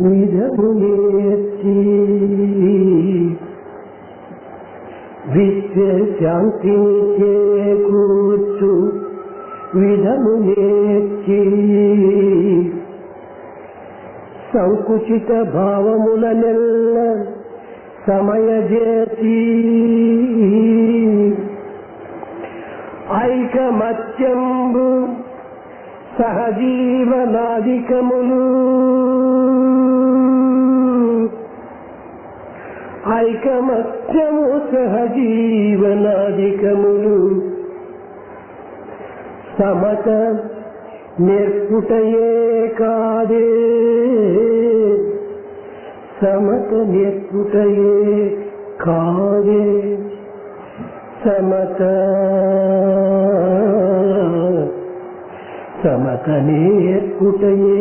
విధమునేర్చి విశ్వశాంతిని చేకూర్చు విధమునేర్చి సంకుచిత భావములనెల్ల సమయజేసి ఐకమత్యంబు సహజీవనాధికములు ఐకమత్యము సహజీవనాధికములు సమత నేర్పుటయే కాదే సమత నేర్పుటయే కాదే సమత సమత నేర్పుటయే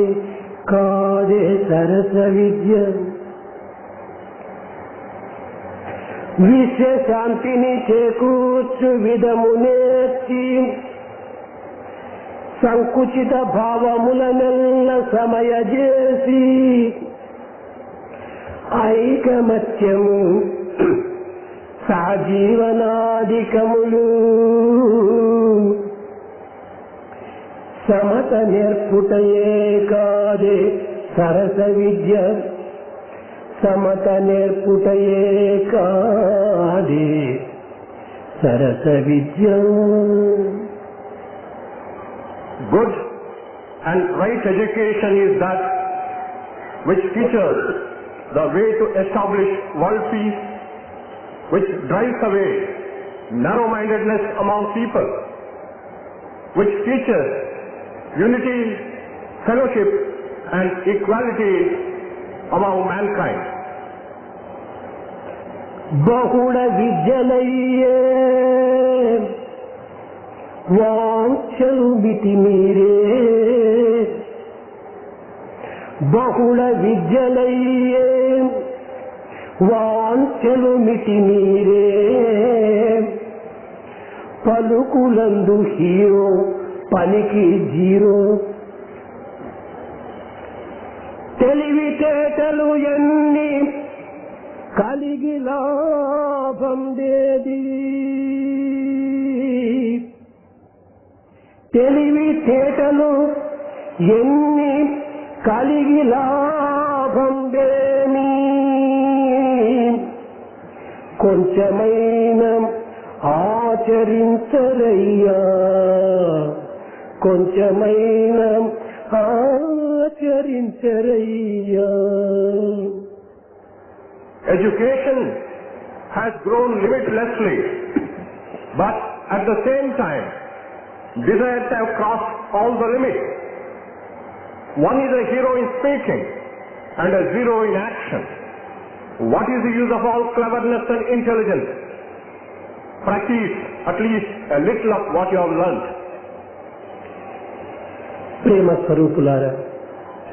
కాదే సరస విద్య విశ్వశాంతిని చేకూర్చు విధము నేర్చి సంకుచిత భావములనెల్ల సమయజేసి ఐకమత్యము సజీవనాధికములు సమత నేర్పుటయే కాదే సరస విద్య సమత నేర్పుటయే కాదే సరస విద్య. Good and right education is that which teaches the way to establish world peace, which drives away narrow-mindedness among people, which teaches unity, fellowship and equality among mankind. బహుళ విద్యలయ్యే వాంఛలు మితిమీరే బహుళ విద్యలయ్యే వాంఛలు మితిమీరే పలుకులందు హీరో పనికి జీరో తెలివితేటలు ఎన్ని కలిగి లాభం దేది తెలివితేటలు ఎన్ని కలిగి లాభం దేని కొంచెమైన ఆచరించరయ్యా కొంచెమైన ఆచరించరయ్యా. Education has grown limitlessly, but at the same time, desires have crossed all the limits. One is a hero in speaking and a zero in action. What is the use of all cleverness and intelligence? Practice at least a little of what you have learned. ప్రేమ స్వరూపులారా,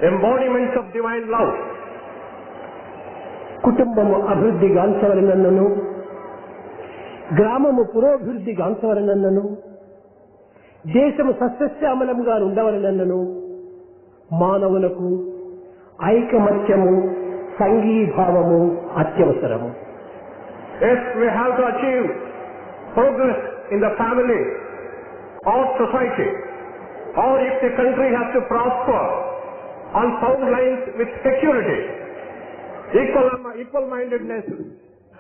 Embodiments of divine love. కుటుంబము అభివృద్ధి గాంచవలనన్నను గ్రామము పురోభివృద్ధి గాంచవలనన్నను దేశము సస్యశ్యామలంగా ఉండవలనన్నను మానవులకు ఐకమత్యము సంఘీభావము అత్యవసరము. If we have to achieve progress in the family or society, or if the country has to prosper on sound lines with security, equal-mindedness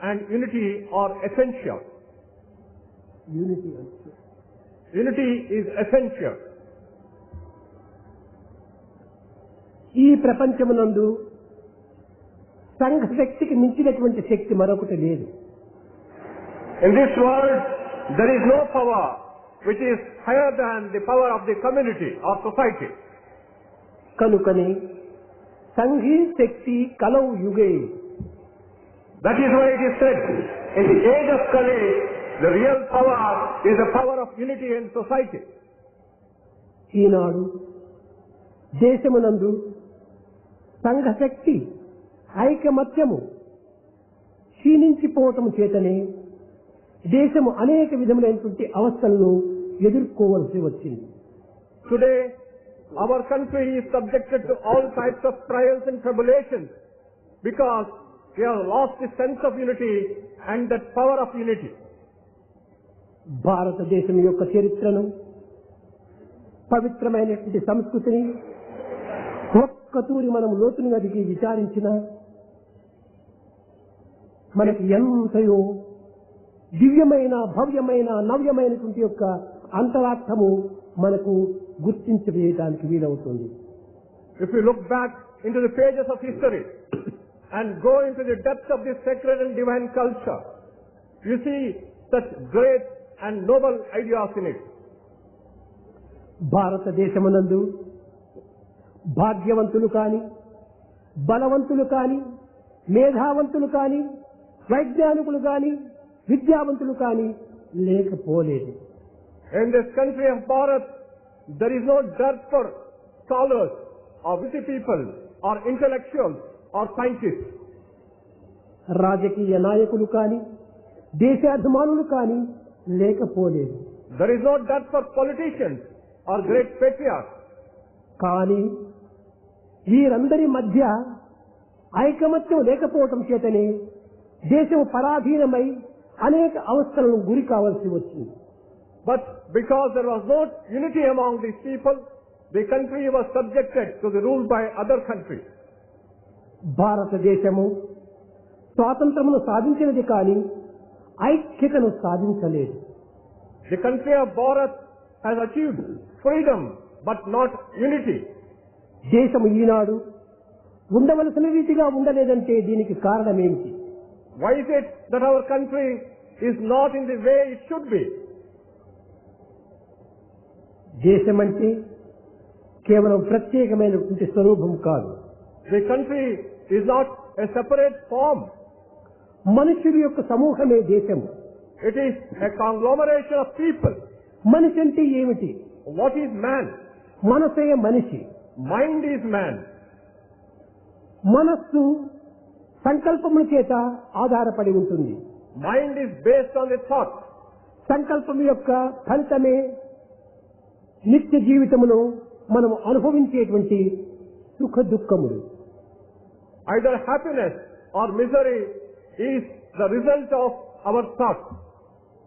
and unity are essential. Unity is essential. ఈ ప్రపంచమునందు సంఘ శక్తికి మించినటువంటి శక్తి మరొకటి లేదు. In this world, there is no power which is higher than the power of the community or society. కనుకనే సంఘీ శక్తి కలౌ యుగే. That is why it is said, in the age of Kali, the real power is the power of unity in society. ఈనాడు దేశమునందు సంఘ శక్తి ఐకమత్యము క్షీణించిపోవటం చేతనే దేశము అనేక విధములైనటువంటి అవస్థలను ఎదుర్కోవలసి వచ్చింది. Today, our country is subjected to all types of trials and tribulations because we have lost the sense of unity and that power of unity. భారతదేశం యొక్క చరిత్రను, పవిత్రమైనటువంటి సంస్కృతిని ఒక్కతూరి మనం లోతుగా దిగి విచారించిన మనకి ఎంతయో దివ్యమైన, భవ్యమైన, నవ్యమైనటువంటి యొక్క అంతరార్థము మనకు గుర్తించవేయడానికి వీలవుతుంది. If you look back into the pages of history and go into the depths of this sacred and divine culture, you see such great and noble ideas in it. భారతదేశమునందు భాగ్యవంతులు కాని, బలవంతులు కాని, మేధావంతులు కాని, వైజ్ఞానికులు కాని, విద్యావంతులు కాని లేకపోలేదు. In this country of Bharat, there is no dearth for scholars or witty people or intellectuals or scientists. రాజకీయ నాయకులు కాని, దేశాభిమానులు కాని లేకపోలేదు. There is no dearth for politicians or great patriarchs. కానీ వీరందరి మధ్య ఐకమత్యం లేకపోవటం చేతనే దేశం పరాధీనమై అనేక అవస్థలను గురి కావాల్సి వచ్చింది. But because there was no unity among these people, the country was subjected to the rule by other countries. భారతదేశము స్వాతంత్రమును సాధించినది కానీ ఐక్యతను సాధించలేదు. The country of Bharat has achieved freedom but not unity. దేశము ఈనాడు ఉండవలసిన రీతిగా ఉండలేదంటే దీనికి కారణమేమిటి? Why is it that our country is not in the way it should be? దేశమంటే కేవలం ప్రత్యేకమైనటువంటి స్వరూపం కాదు. The country is not a separate form. మనుషుల యొక్క సమూహమే దేశము. It is a conglomeration of people. మనిషి అంటే ఏమిటి? What is man? మనసే మనిషి. Mind is man. మనస్సు సంకల్పముల చేత ఆధారపడి ఉంటుంది. Mind is based on the thought. సంకల్పం యొక్క ఫలితమే నిత్య జీవితములో మనం అనుభవించేటువంటి సుఖ దుఃఖములు. Either happiness or misery is the result of our thoughts.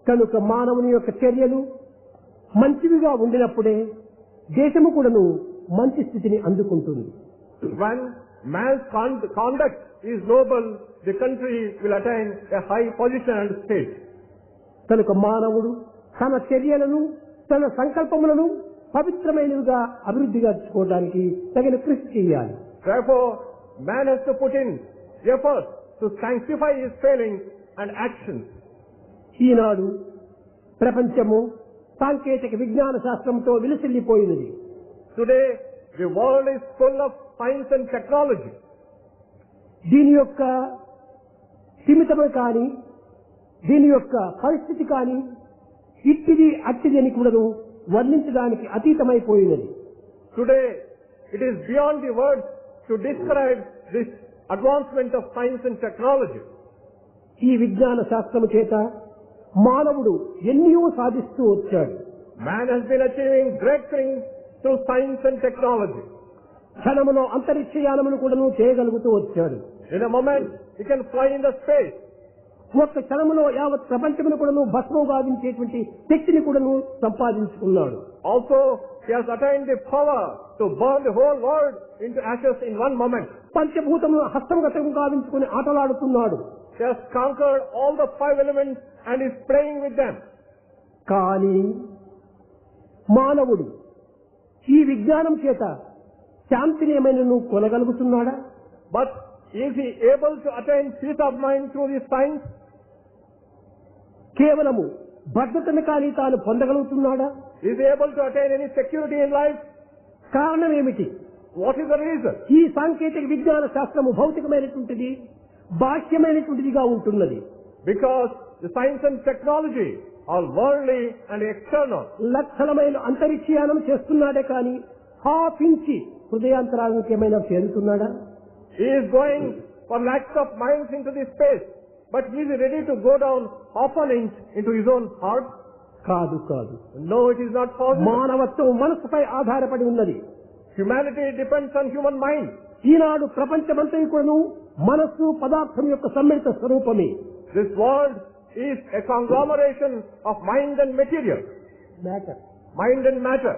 కనుక మానవుని యొక్క చర్యలు మంచివిగా ఉండినప్పుడే దేశము కూడాను మంచి స్థితిని అందుకుంటుంది. When man's conduct is noble, the country will attain a high position and state. కనుక మానవుడు తన చర్యలను, తన సంకల్పములను పవిత్రమైనవిగా అభివృద్ధిగా చేసుకోవడానికి తగిన కృషి చేయాలి. Therefore, man has to put in effort to sanctify his feelings and actions. ఈనాడు ప్రపంచము సాంకేతిక విజ్ఞాన శాస్త్రంతో విలసిల్లిపోయినది. Today, the world is full of science and technology. దీని యొక్క సీమితమే కానీ, దీని యొక్క పరిస్థితి కానీ ఇట్టిది అట్టిది అని కూడా వర్ణించడానికి అతీతమైపోయినది. Today, it is beyond the words to describe this advancement of science and technology. ఈ విజ్ఞాన శాస్త్రము చేత మానవుడు ఎన్నో సాధిస్తూ వచ్చాడు. Man has been achieving great things through science and technology. క్షణములో అంతరిక్షయానమును కూడాను చేయగలుగుతూ వచ్చాడు. In a moment, he can fly in the space. ఒక్క క్షణములో యావత్ ప్రపంచమును కూడాను భస్మం గావించేటువంటి శక్తిని కూడాను సంపాదించుకున్నాడు. Also, he has attained the power to burn the whole world into ashes in one moment. పంచభూతములు హస్తగతం గావించుకుని ఆటలాడుతున్నాడు. He has conquered all the 5 elements and is playing with them. కానీ మానవుడు ఈ విజ్ఞానం చేత శాంతిని ఏమైనా కొనగలుగుతున్నాడా? But is he able to attain peace of mind through this science? కేవలము భద్రతను కానీ తాను పొందగలుగుతున్నాడా? Is he able to attain any security in life? కారణం ఏమిటి? What is the reason? ఈ సాంకేతిక విజ్ఞాన శాస్త్రము భౌతికమైనటువంటిది, బాహ్యమైనటువంటిదిగా ఉంటున్నది. Because the science and technology are worldly and external. లక్షల మైలు అంతరిక్షయానం చేస్తున్నాడే కానీ హాఫ్ ఇంచి హృదయాంతరాలకు ఏమైనా చేరుతున్నాడా? He is going for lakhs of miles into the space, but he is ready to go down half an inch into his own heart? కాదు కాదు. No, it is not possible. మానవత్వం మనసుపై ఆధారపడి ఉన్నది. Humanity depends on human mind. ఈనాడు ప్రపంచమంతా కూడాను మనస్సు పదార్థం యొక్క సమ్మిళిత స్వరూపమే. This world is a conglomeration of mind and material. Matter. Mind and matter.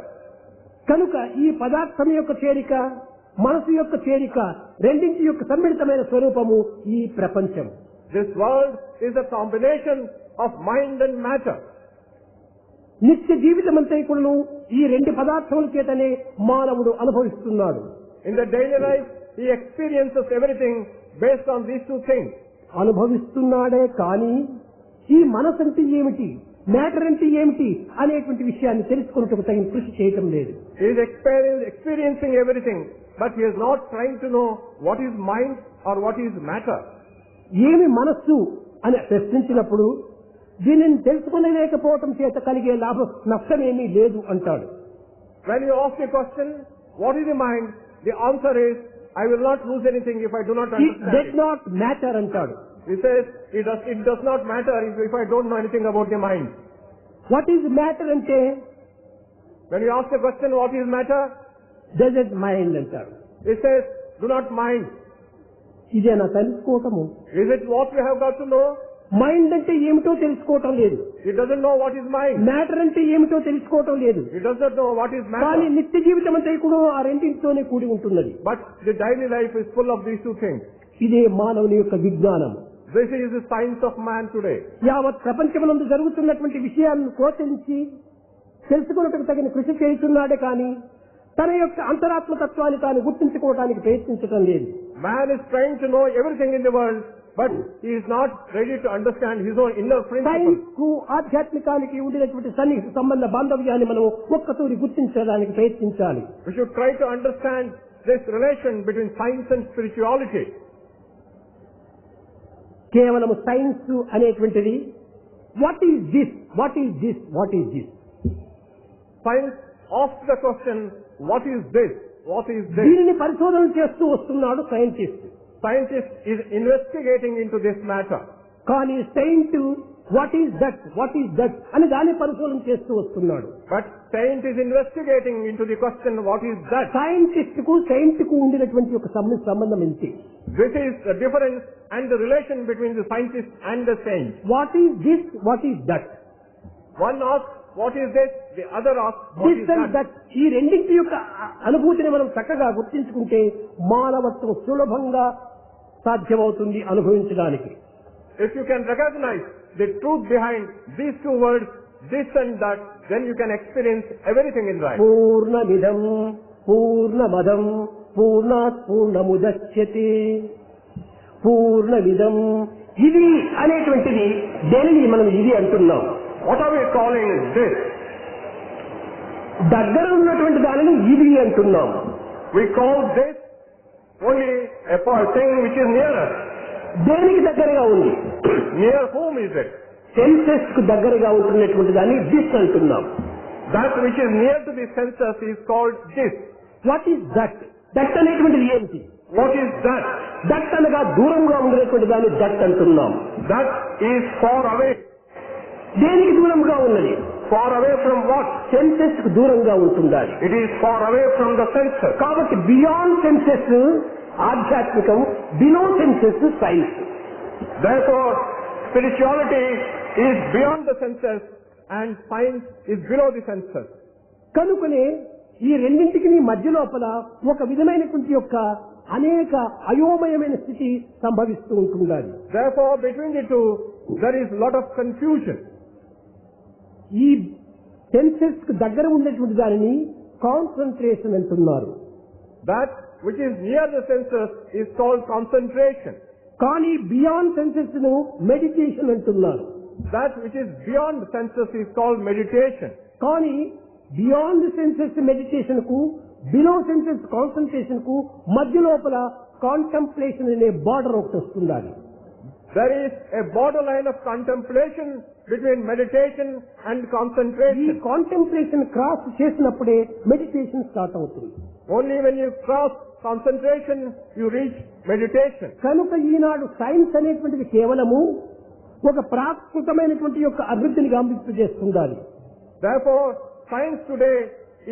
కనుక ఈ పదార్థం యొక్క చేరిక, మనసు యొక్క చేరిక, రెండింటి యొక్క సమ్మిళితమైన స్వరూపము ఈ ప్రపంచం. This world is a combination of mind and matter. నిత్య జీవితమంతా కూడాను ఈ రెండు పదార్థముల చేతనే మానవుడు అనుభవిస్తున్నాడు. In the daily life, he experiences everything based on these two things. అనుభవిస్తున్నాడే కానీ ఈ మనసు అంటే ఏమిటి, మ్యాటర్ అంటే ఏమిటి అనేటువంటి విషయాన్ని తెలుసుకున్నట్టుకు తగిన కృషి చేయటం లేదు. He is experiencing everything, but he is not trying to know what is mind or what is matter. ఏమి మనస్సు అని ప్రశ్నించినప్పుడు దీనిని తెలుసుకునలేకపోవటం చేత కలిగే నష్టమేమీ లేదు అంటాడు. When you ask a question, what is the mind? The answer is, I will not lose anything if I do not It understand does it. not matter అంటాడు. He says, it does not matter if I don't know anything about the mind. What is matter అంటే When you ask the question, what is matter? Does it mind అంటాడు. He says, do not mind. ఇదేనా తెలుసుకోవటము? Is it what you have got to know? Mind అంటే ఏమిటో తెలుసుకోవటం లేదు. He doesn't know what is mind. Matter అంటే ఏమిటో తెలుసుకోవటం లేదు. He does not know what is కానీ matter. నిత్య జీవితం అంతా కూడా ఆ రెండింటితోనే కూడి ఉంటున్నది. But the daily life is full of these two things. ఇదే మానవుని యొక్క విజ్ఞానం. This is the science of man today. యావత్ ప్రపంచమునందు జరుగుతున్నటువంటి విషయాలను కోచరించి తెలుసుకున్నట్టుకు తగిన కృషి చేస్తున్నాడే కానీ తన యొక్క అంతరాత్మ తత్వాన్ని తాను గుర్తించుకోవడానికి ప్రయత్నించడం లేదు. Man is trying to know everything in the world, but he is not ready to understand his own inner principles. Science కు ఆధ్యాత్మికానికి ఉండినటువంటి సన్నిహిత సంబంధ బాంధవ్యాన్ని మనం ఒక్కతూరి గుర్తించడానికి ప్రయత్నించాలి. We should try to understand this relation between science and spirituality. కేవలం science అనేటువంటిది what is this, what is this, what is this. Science asks the question, what is this? What is this? దీనిని పరిశోధన చేస్తూ వస్తున్నాడు scientist. Scientist is investigating into this matter. కానీ సైంట్ what is that, what is that అని దాన్ని పరిశోధన చేస్తూ వస్తున్నాడు. But saint is investigating into the question, what is that? Scientist కు సైంట్ కు ఉండినటువంటి ఒక సంబంధం ఏంటి? This is the difference and the relation between the scientist and the saint. What is this, what is that. One asks, what is this? The other asks, what is this and that? That. ఈ రెండింటి యొక్క అనుభూతిని మనం చక్కగా గుర్తించుకుంటే మానవత్వం సులభంగా సాధ్యమవుతుంది అనుభవించడానికి. If you can recognize the truth behind these two words, this and that, then you can experience everything in life. పూర్ణమిదం పూర్ణమదం పూర్ణాత్ పూర్ణముదచ్యతే. పూర్ణమిదం ఇది అనేటువంటిది దేనిని మనం ఇది అంటున్నాం. What are we calling this? దగ్గర ఉన్నటువంటి దానిని ఇది అంటున్నాం. We call this only a thing which is near us. దేనికి దగ్గరగా ఉంది? Near whom is it? Senses కు దగ్గరగా ఉంటున్నటువంటి దాన్ని దిస్ అంటున్నాం. That which is near to the senses is called this. What is that? That అనేటువంటిది ఏమిటి? What is that? దట్ అనగా దూరంగా ఉండేటువంటి దాన్ని దట్ అంటున్నాం. That is far away. దేనికి దూరంగా ఉన్నది? Far away from what? Senses కు దూరంగా ఉంటుండాలి. It is far away from the senses. కాబట్టి బియాండ్ సెన్సెస్ ఆధ్యాత్మికం, below senses science. Therefore, spirituality is beyond the senses and science is below the senses. కనుకనే ఈ రెండింటికి మధ్య లోపల ఒక విధమైనటువంటి యొక్క అనేక అయోమయమైన స్థితి సంభవిస్తూ ఉంటుండాలి. Therefore, between the two, there is a lot of confusion. ఈ సెన్సెస్ కు దగ్గర ఉన్నటువంటి దానిని కాన్సన్ట్రేషన్ అంటున్నారు. That which is near the senses is called concentration. కానీ బియాండ్ సెన్సెస్ ను మెడిటేషన్ అంటున్నారు. That which is beyond the senses is called meditation. కానీ బియాండ్ సెన్సెస్ మెడిటేషన్ కు, బిలో సెన్సెస్ కాన్సన్ట్రేషన్ కు మధ్య లోపల కాంటెంప్లేషన్ అనే బార్డర్ ఒకటి వస్తుండాలి. There is a borderline of contemplation between meditation and ఈ concentration. కాంటెంప్లేషన్ క్రాస్ చేసినప్పుడే మెడిటేషన్ స్టార్ట్ అవుతుంది. Only when you cross concentration, you reach meditation. కనుక ఈనాడు సైన్స్ అనేటువంటిది కేవలము ఒక ప్రాకృతమైనటువంటి యొక్క అభివృద్ధిని గమనింపు చేస్తుండాలి. Therefore, science today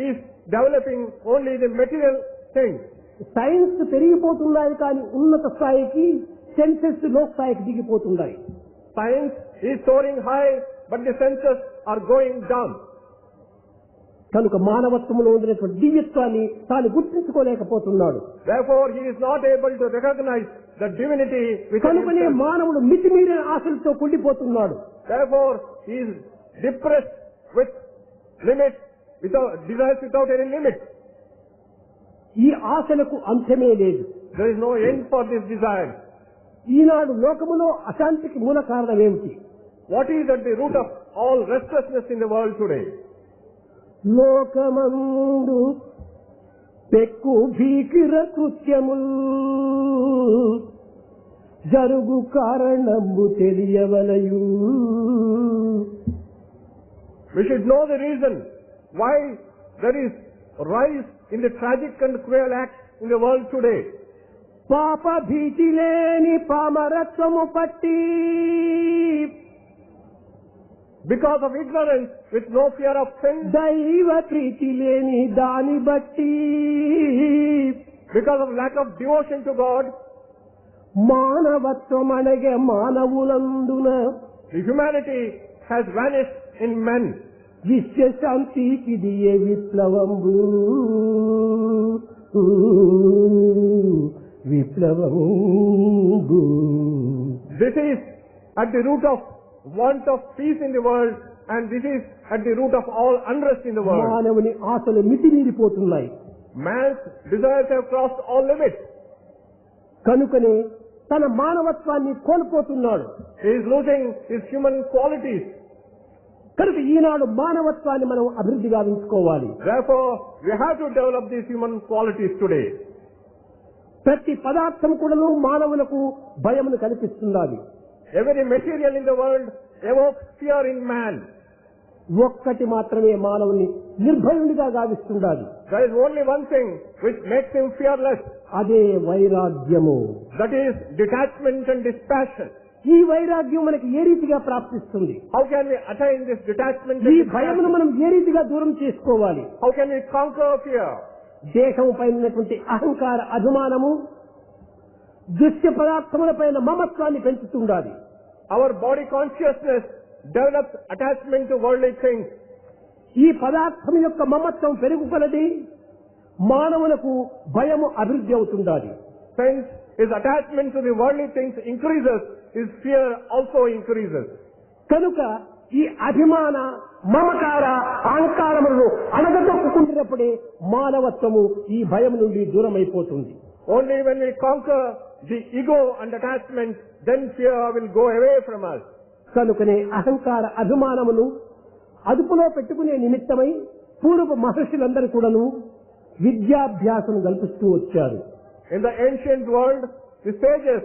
is developing only the material things. Science పెరిగిపోతున్నాయి కానీ ఉన్నత స్థాయికి సెన్సెస్ లో స్థాయికి దిగిపోతున్నాయి. Science is soaring high, but the senses are going down. కనుక మానవత్వంలో ఉన్నటువంటి దివ్యత్వాన్ని తాను గుర్తించుకోలేకపోతున్నాడు. Therefore, he is not able to recognize the divinity within కనుకనే himself. మానవుడు మితిమీరిన ఆశలతో కుళ్ళిపోతున్నాడు. Therefore, he is depressed with limits, without desires without any limit. ఈ ఆశలకు అంతమే లేదు. There is no end for this desire. ఈనాడు లోకములో అశాంతికి మూల కారణం ఏమిటి? What is at the root of all restlessness in the world today? లోకమందు పెక్కు భీకిర కృత్యముల్ జరుగు కారణంబు తెలియవలయు. We should know the reason why there is rise in the tragic and cruel acts in the world today. పాప భీతి లేని పామరత్వము పట్టి, Because of ignorance, with no fear of sin. దైవ ప్రీతి లేని దాని బట్టి, Because of lack of devotion to God. మానవత్వం అనగే మానవులందున The humanity has vanished in men. విశ్వశాంతికి దియే విప్లవంబు విప్లవంబు. This is at the root of want of peace in the world, and this is at the root of all unrest in the world. మానవుని ఆశలు మితిమీరిపోతున్నాయి. Man's desires have crossed all limits. కనుకనే తన మానవత్వాన్ని కోల్పోతున్నాడు. He is losing his human qualities. కనుక ఈనాడు మానవత్వాన్ని మనం అభివృద్ధి గావించుకోవాలి. Therefore, we have to develop these human qualities today. ప్రతి పదార్థం కూడాను మానవులకు భయమును కల్పిస్తున్నది. Every material in the world evokes fear in man. ఒక్కటి మాత్రమే మానవుని నిర్భయునిగా గావిస్తున్నది. There is only one thing which makes him fearless. అదే వైరాగ్యము. That is detachment and dispassion. ఈ వైరాగ్యం మనకి ఏ రీతిగా ప్రాప్తిస్తుంది? How can we attain this detachment ఈ and భయమును dispassion? మనం ఏ రీతిగా దూరం చేసుకోవాలి? How can we conquer fear? దేహం పైన ఉన్నటువంటి అహంకార అభిమానము దృశ్య పదార్థముల పైన మమత్వాన్ని పెంచుతుండాలి. Our body consciousness develops attachment to worldly things. ఈ పదార్థం యొక్క మమత్వం పెరుగుకొలది మానవులకు భయము అభివృద్ధి అవుతుండాలి. Since his attachment to the worldly things increases, his fear also increases. కనుక ఈ అభిమాన మమకార అహంకారములను అణగదొక్కుకుంటున్నప్పుడే మానవత్వము ఈ భయం నుండి దూరమైపోతుంది. Only when we conquer the ego and attachment, then fear will go away from us. కనుకనే అహంకార అభిమానమును అదుపులో పెట్టుకునే నిమిత్తమై పూర్వ మహర్షులందరూ కూడాను విద్యాభ్యాసం కల్పిస్తూ వచ్చారు. In the ancient world, the sages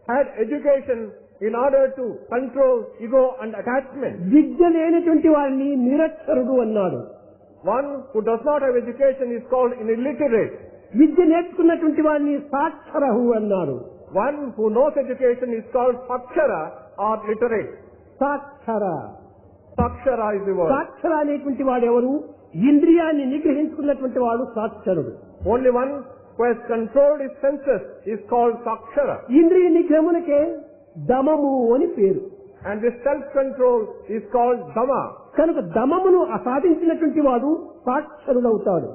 had education in order to control ego and attachment. విద్య లేనటువంటి వారిని నిరక్షరుడు అన్నాడు. One who does not have education is called an illiterate. విద్య నేర్చుకున్నటువంటి వారిని సాక్షరహు అన్నాడు. One who knows education is called sakshara or literate. సాక్షర. Sakshara is the word. సాక్షర అనేటువంటి వాడెవరు? ఇంద్రియాన్ని నిగ్రహించుకున్నటువంటి వాడు సాక్షరుడు. Only one who has controlled his senses is called sakshara. ఇంద్రియ నిగ్రహమునకే దమము అని పేరు. And this self-control is called dhamma. కనుక దమమును అసాధించినటువంటి వాడు సాక్షరుడవుతాడు.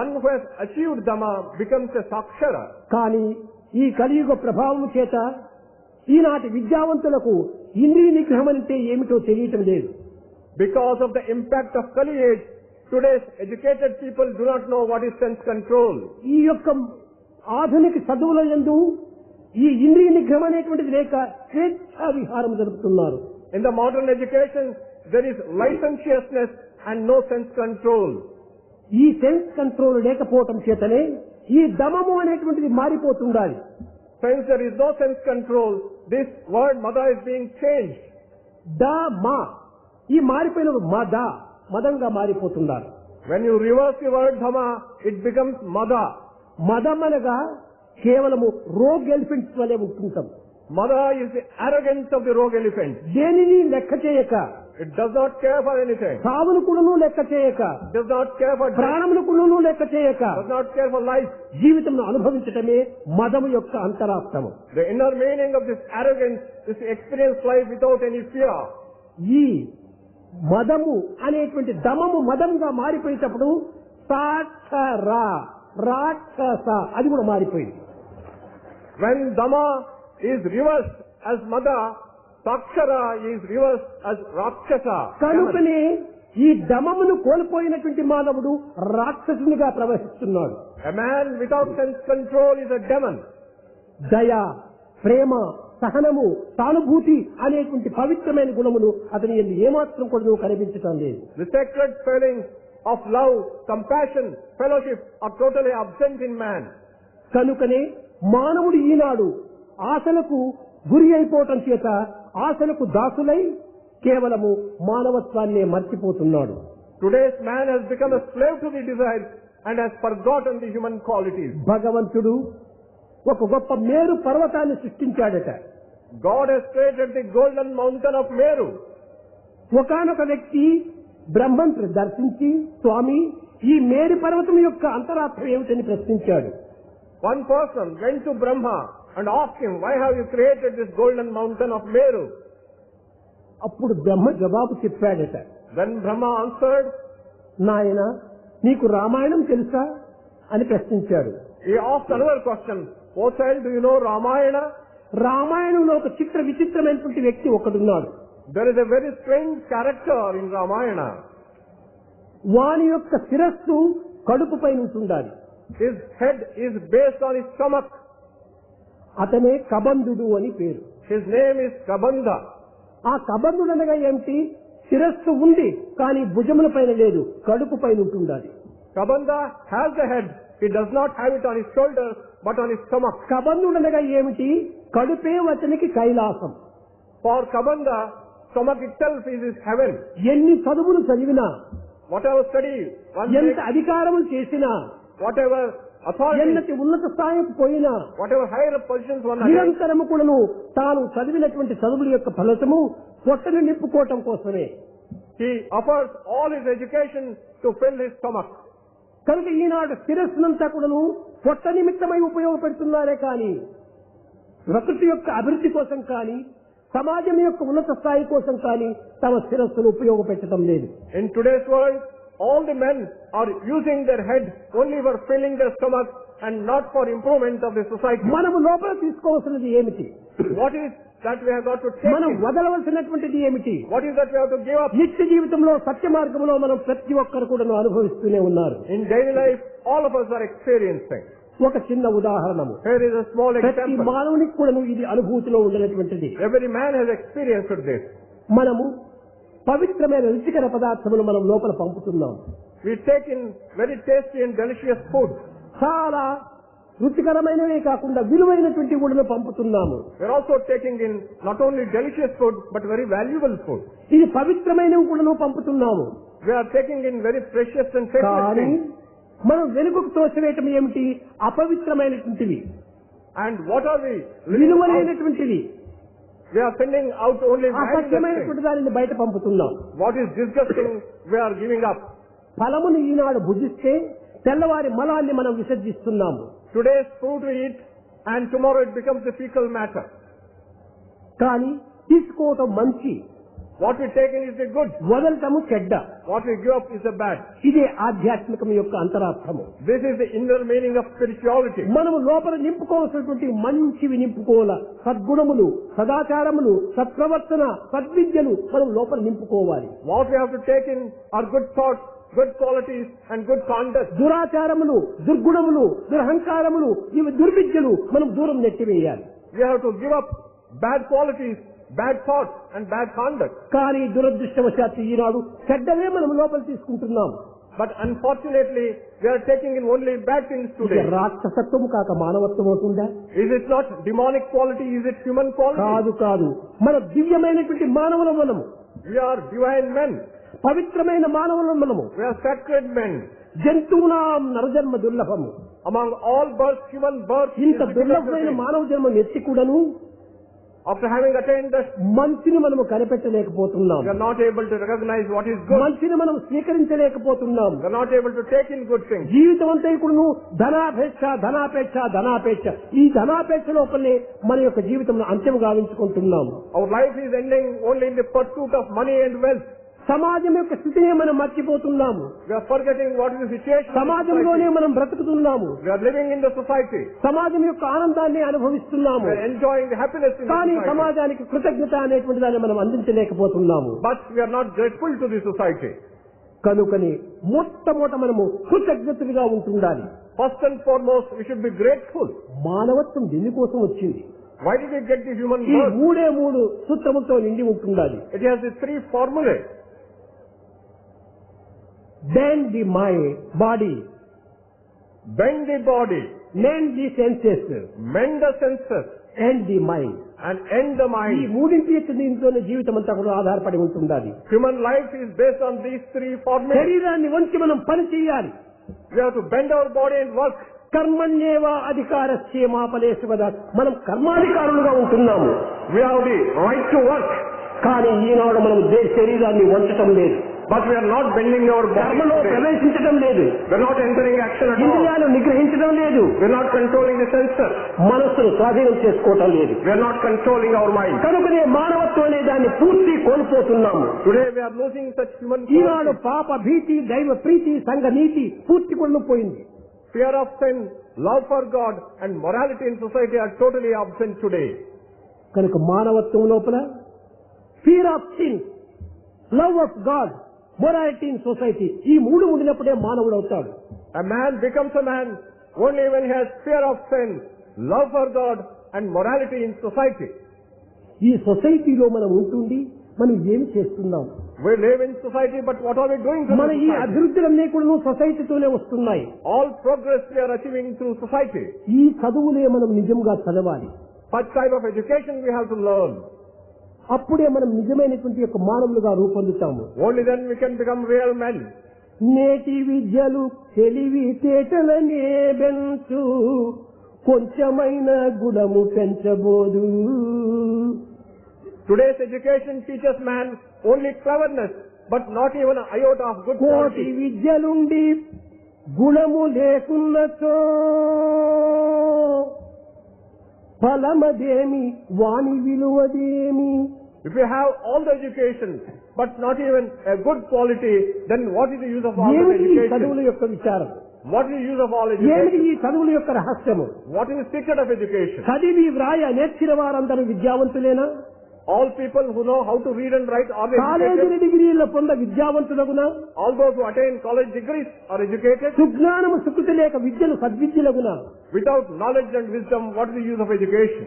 One who has achieved dhamma becomes a sakshara. కానీ ఈ కలియుగ ప్రభావం చేత ఈనాటి విద్యావంతులకు ఇంద్రియ నిగ్రహం అంటే ఏమిటో తెలియటం లేదు. Because of the impact of Kali age, today's educated people do not know what is sense control. ఈ యొక్క ఆధునిక చదువుల యందు ఈ ఇంద్రియ నిగ్రహం అనేటువంటిది లేక స్వేచ్ఛా విహారం జరుపుతున్నారు. In the modern education, there is licentiousness and no sense control. ఈ సెన్స్ కంట్రోల్ లేకపోవటం చేతనే ఈ దమము అనేటువంటిది మారిపోతుండాలి. Since there is no sense control, this word mada is being changed. దా మా ఈ మారిపోయిన మద మదంగా మారిపోతున్నారు. When you reverse the word dhamma, it becomes mada. మదం అనగా కేవలము రోగ్ ఎలిఫెంట్స్ వలె ఉంటుంటాం. Mada is the arrogance of the rogue elephant. దేనిని లెక్క చేయక It does not care for anything. సావును కూడాను లెక్క చేయక, It does not care for death. ప్రాణమును కూడాను లెక్క చేయక Does not care for life. జీవితంను అనుభవించటమే మదము యొక్క అంతరార్థము. The inner meaning of this arrogance is to experience life without any fear. ఈ మదము అనేటువంటి దమము మదముగా మారిపోయేటప్పుడు సాక్షరా రాక్షస అది కూడా మారిపోయింది. When Dhamma is reversed as Mada, Sakshara is reversed as Rakshasa. కనుకనే ఈ దమమును కోల్పోయినటువంటి మానవుడు రాక్షసునిగా ప్రవహిస్తున్నాడు. A man without sense control is a demon. దయ, ప్రేమ, సహనము, సానుభూతి అనేటువంటి పవిత్రమైన గుణములు అతని యందు ఏమాత్రం కూడా కనిపించటం లేదు. The sacred feelings of love, compassion, fellowship are totally absent in man. కనుకనే మానవుడు ఈనాడు ఆశలకు గురి అయిపోవటం చేత ఆశలకు దాసులై కేవలము మానవత్వాన్నే మర్చిపోతున్నాడు. Today's man has become a slave to the desires and has forgotten the human qualities. భగవంతుడు ఒక గొప్ప మేరు పర్వతాన్ని సృష్టించాడట. God has created the golden mountain of Meru. ఒకానొక వ్యక్తి బ్రహ్మను దర్శించి, స్వామి ఈ మేరు పర్వతం యొక్క అంతరార్థం ఏమిటని ప్రశ్నించాడు. One person went to Brahma and asked him, why have you created this golden mountain of Meru? అప్పుడు బ్రహ్మ జవాబు చెప్పాడట. Then Brahma answered, నాయన నీకు రామాయణం తెలుసా అని ప్రశ్నించాడు. he asked another question, O child, do you know Ramayana? రామాయణంలో ఒక విచిత్రమైనటువంటి వ్యక్తి ఒకడున్నాడు. There is a very strange character in Ramayana. వాని యొక్క శిరస్సు కడుపుపై ఉండాలి. His head is based on his stomach. అతనే కబంధుడు అని పేరు. His name is Kabandha. ఆ కబంధుడు అనగా ఏమిటి? శిరస్సు ఉంది కానీ భుజముల పైన లేదు, కడుపు పైన ఉంటుండాలి. Kabandha has the head. He does not have it on his shoulders but on his stomach. కబంధుడు అనగా ఏమిటి? కడుపే అతనికి Kailasam. For Kabandha, stomach itself is his heaven. ఎన్ని చదువులు చదివినా, Whatever study, one ఎంత makes, అధికారములు చేసినా, whatever authority, ఎన్నటి ఉన్నత స్థాయికి పోయినా whatever higher positions one has, నిరంతరము కూడాను తాను చదివినటువంటి చదువుల యొక్క ఫలితము పొట్టను నింపుకోవటం కోసమే. he offers all his education to fill his stomach. కనుక ఈనాడు శిరస్సునంతా కూడాను పొట్ట నిమిత్తమై ఉపయోగపెడుతున్నారే కానీ ప్రకృతి యొక్క అభివృద్ధి కోసం కానీ సమాజం యొక్క ఉన్నత స్థాయి కోసం కానీ తమ శిరస్సును ఉపయోగపెట్టడం లేదు. In today's world, all the men are using their head only for filling their stomach and not for improvement of the society. మనము లోపల తీసుకోవాల్సినది ఏమిటి? What is that we have got to take మనం in? వదలవలసినటువంటిది ఏమిటి? What is that we have to give up? నిత్య జీవితంలో సత్య మార్గంలో మనం ప్రతి ఒక్కరు కూడా అనుభవిస్తూనే ఉన్నారు. In daily life, all of us are experiencing. ఒక చిన్న ఉదాహరణము. Here is a small ప్రతి example. మానవునికి కూడా ఇది అనుభూతిలో ఉండేటువంటిది. Every man has experienced this. మనము పవిత్రమైన రుచికర పదార్థములు మనం లోపల పంపుతున్నాం. We take in very tasty and delicious food. చాలా రుచికరమైనవే కాకుండా విలువైనటువంటి కూడా పంపుతున్నాము. We are also taking in not only delicious food but very valuable food. ఇది పవిత్రమైనవి కూడా పంపుతున్నాము. We are taking in very precious and sacred కానీ things. మనం వెనుకకు తోసివేయటం ఏమిటి? అపవిత్రమైనటువంటివి, And what are we? విలువైనటువంటివి, We are sending out only valuable things. అసత్యమైనటువంటి దానిని బయట పంపుతున్నాం. What is disgusting, we are giving up. ఫలమును ఈనాడు భుజిస్తే తెల్లవారి మలాన్ని మనం విసర్జిస్తున్నాము. Today's fruit we eat and tomorrow it becomes a fecal matter. కానీ తీసుకోవటం మంచి, What we take in is the good. వదలటము చెడ్డ. What we give up is the bad. ఇదే ఆధ్యాత్మికం యొక్క అంతరార్థము. This is the inner meaning of spirituality. మనము లోపల నింపుకోవాల్సినటువంటి మంచివి నింపుకోవాల. సద్గుణములు, సదాచారములు, సత్ప్రవర్తన, సద్విద్యలు మనం లోపల నింపుకోవాలి. What we have to take in are good thoughts, good qualities and good conduct. దురాచారములు, దుర్గుణములు, దురహంకారములు, ఇవి దుర్విద్యలు మనం దూరం నెట్టివేయాలి. We have to give up bad qualities, bad thoughts and bad conduct. కానీ దురదృష్టవశాత్తు ఈనాడు చెడ్డవే మనం లోపల తీసుకుంటున్నాం. But unfortunately, we are taking in only bad things ఇది today. రాక్షసత్వము కాక మానవత్వం అవుతుందా? Is it not demonic quality? Is it human quality? కాదు కాదు. మన దివ్యమైనటువంటి మానవులం మనము. We are divine men. పవిత్రమైన మానవులం మనము. We are sacred men. జంతువునాం నరజన్మ దుర్లభము. Among all births, human birth is ఇంత difficult to దుర్లభమైన take. మానవ జన్మ ఎత్తి కూడాను After having attained that, మంచిని మనము కనిపెట్టలేకపోతున్నాం. we are not able to recognize what is good. మంచిని మనం స్వీకరించలేకపోతున్నాం. We are not able to take in good things. జీవితం అంతా ఇప్పుడు ధనాపేక్ష ధనాపేక్ష ధనాపేక్ష, ఈ ధనాపేక్ష లోపలనే మన యొక్క జీవితంలో అంత్యం గావించుకుంటున్నాము. Our life is ending only in the pursuit of money and wealth. సమాజం యొక్క స్థితిని మనం మర్చిపోతున్నాము. We are forgetting what is the situation. సమాజంలోనే మనం బ్రతుకుతున్నాము. We are living in the society. సమాజం యొక్క ఆనందాన్ని అనుభవిస్తున్నాము. We are enjoying the happiness in the కానీ society. సమాజానికి కృతజ్ఞత అనేటువంటి దాన్ని మనం అందించలేకపోతున్నాము. But we are not grateful to the society. కనుకని మొట్టమొదట మనము కృతజ్ఞతగా ఉంటుండాలి. First and foremost, we should be grateful. మానవత్వం దేనికోసం వచ్చింది? Why did we get the human ఈ birth? మూడు సూత్రములతో నిండి ఉంటుండాలి. It has the three formulae. Bend the mind, body, Bend the body, mend the senses, mend the senses, and the mind. and end the ఈ mind. మూడింటి యొక్క దీంతోనే జీవితం అంతా కూడా ఆధారపడి ఉంటుండాలి. Human life is based on these three formulae. శరీరాన్ని వంచి మనం పని చేయాలి. We have to bend our body and work. కర్మణ్యేవా అధికారస్యేమాపలేశవద, మనం కర్మాధికారులుగా ఉంటున్నాము. We have the right to work. కానీ ఈనాడు మనం శరీరాన్ని వంచటం లేదు. But we are not bending our body. కర్మలో today. ప్రవేశించడం లేదు. We are not entering action at all. ఇంద్రియాలు నిగ్రహించడం లేదు. We are not controlling the senses. మనస్సును స్వాధీనం చేసుకోవటం లేదు. We are not controlling our mind. కనుకనే మానవత్వం అనే దాన్ని పూర్తి కోల్పోతున్నాము. Today we are losing such human Eenadu qualities. పాప భీతి, దైవ ప్రీతి, సంఘ నీతి పూర్తి కొనుపోయింది. Fear of sin, love for God, and morality in society are totally absent today. కనుక మానవత్వం లోపల fear of sin, love of God, morality in society, ఈ మూడు ఉండినప్పుడే మానవుడు అవుతాడు. A man becomes a man only when he has fear of sin, love for God, and morality in society. ఈ సొసైటీలో మనం ఉంటుండి మనం ఏమి చేస్తున్నాం? We live in society, but what are we doing to మన the ఈ society? అభివృద్ధులన్నీ కూడా సొసైటీతోనే వస్తున్నాయి. All progress we are achieving through society. ఈ చదువులే మనం నిజంగా చదవాలి. Such type of education we have to learn. అప్పుడే మనం నిజమైనటువంటి యొక్క మానవులుగా రూపొందుతాము. Only then we can become real men. నేటి విద్యలు తెలివి తేటలనే బెంచు, కొంచెమైన గుణము పెంచబోదు. Today's education teaches man only cleverness, but not even an iota of good కోటి quality. విద్యలుండి గుణము లేకున్నచో ఫలమదేమి, వాణి విలువదేమి? If you have all the education, but not even a good quality, then what is the use of all the ఏమిటి ఈ education? చదువుల యొక్క విచారం? What is the use of all ఏమిటి education? ఈ చదువుల యొక్క రహస్యము? What is the secret of education? చదివి వ్రాయ నేర్చిన వారందరూ విద్యావంతులేనా? All people who know how to read and write are college educated. డిగ్రీల పొంద విద్యావంతులగునా? All those who attain college degrees are educated. సుజ్ఞానము Sukriti లేక విద్యలు సద్విద్యలగునా? Without knowledge and wisdom, what is the use of education?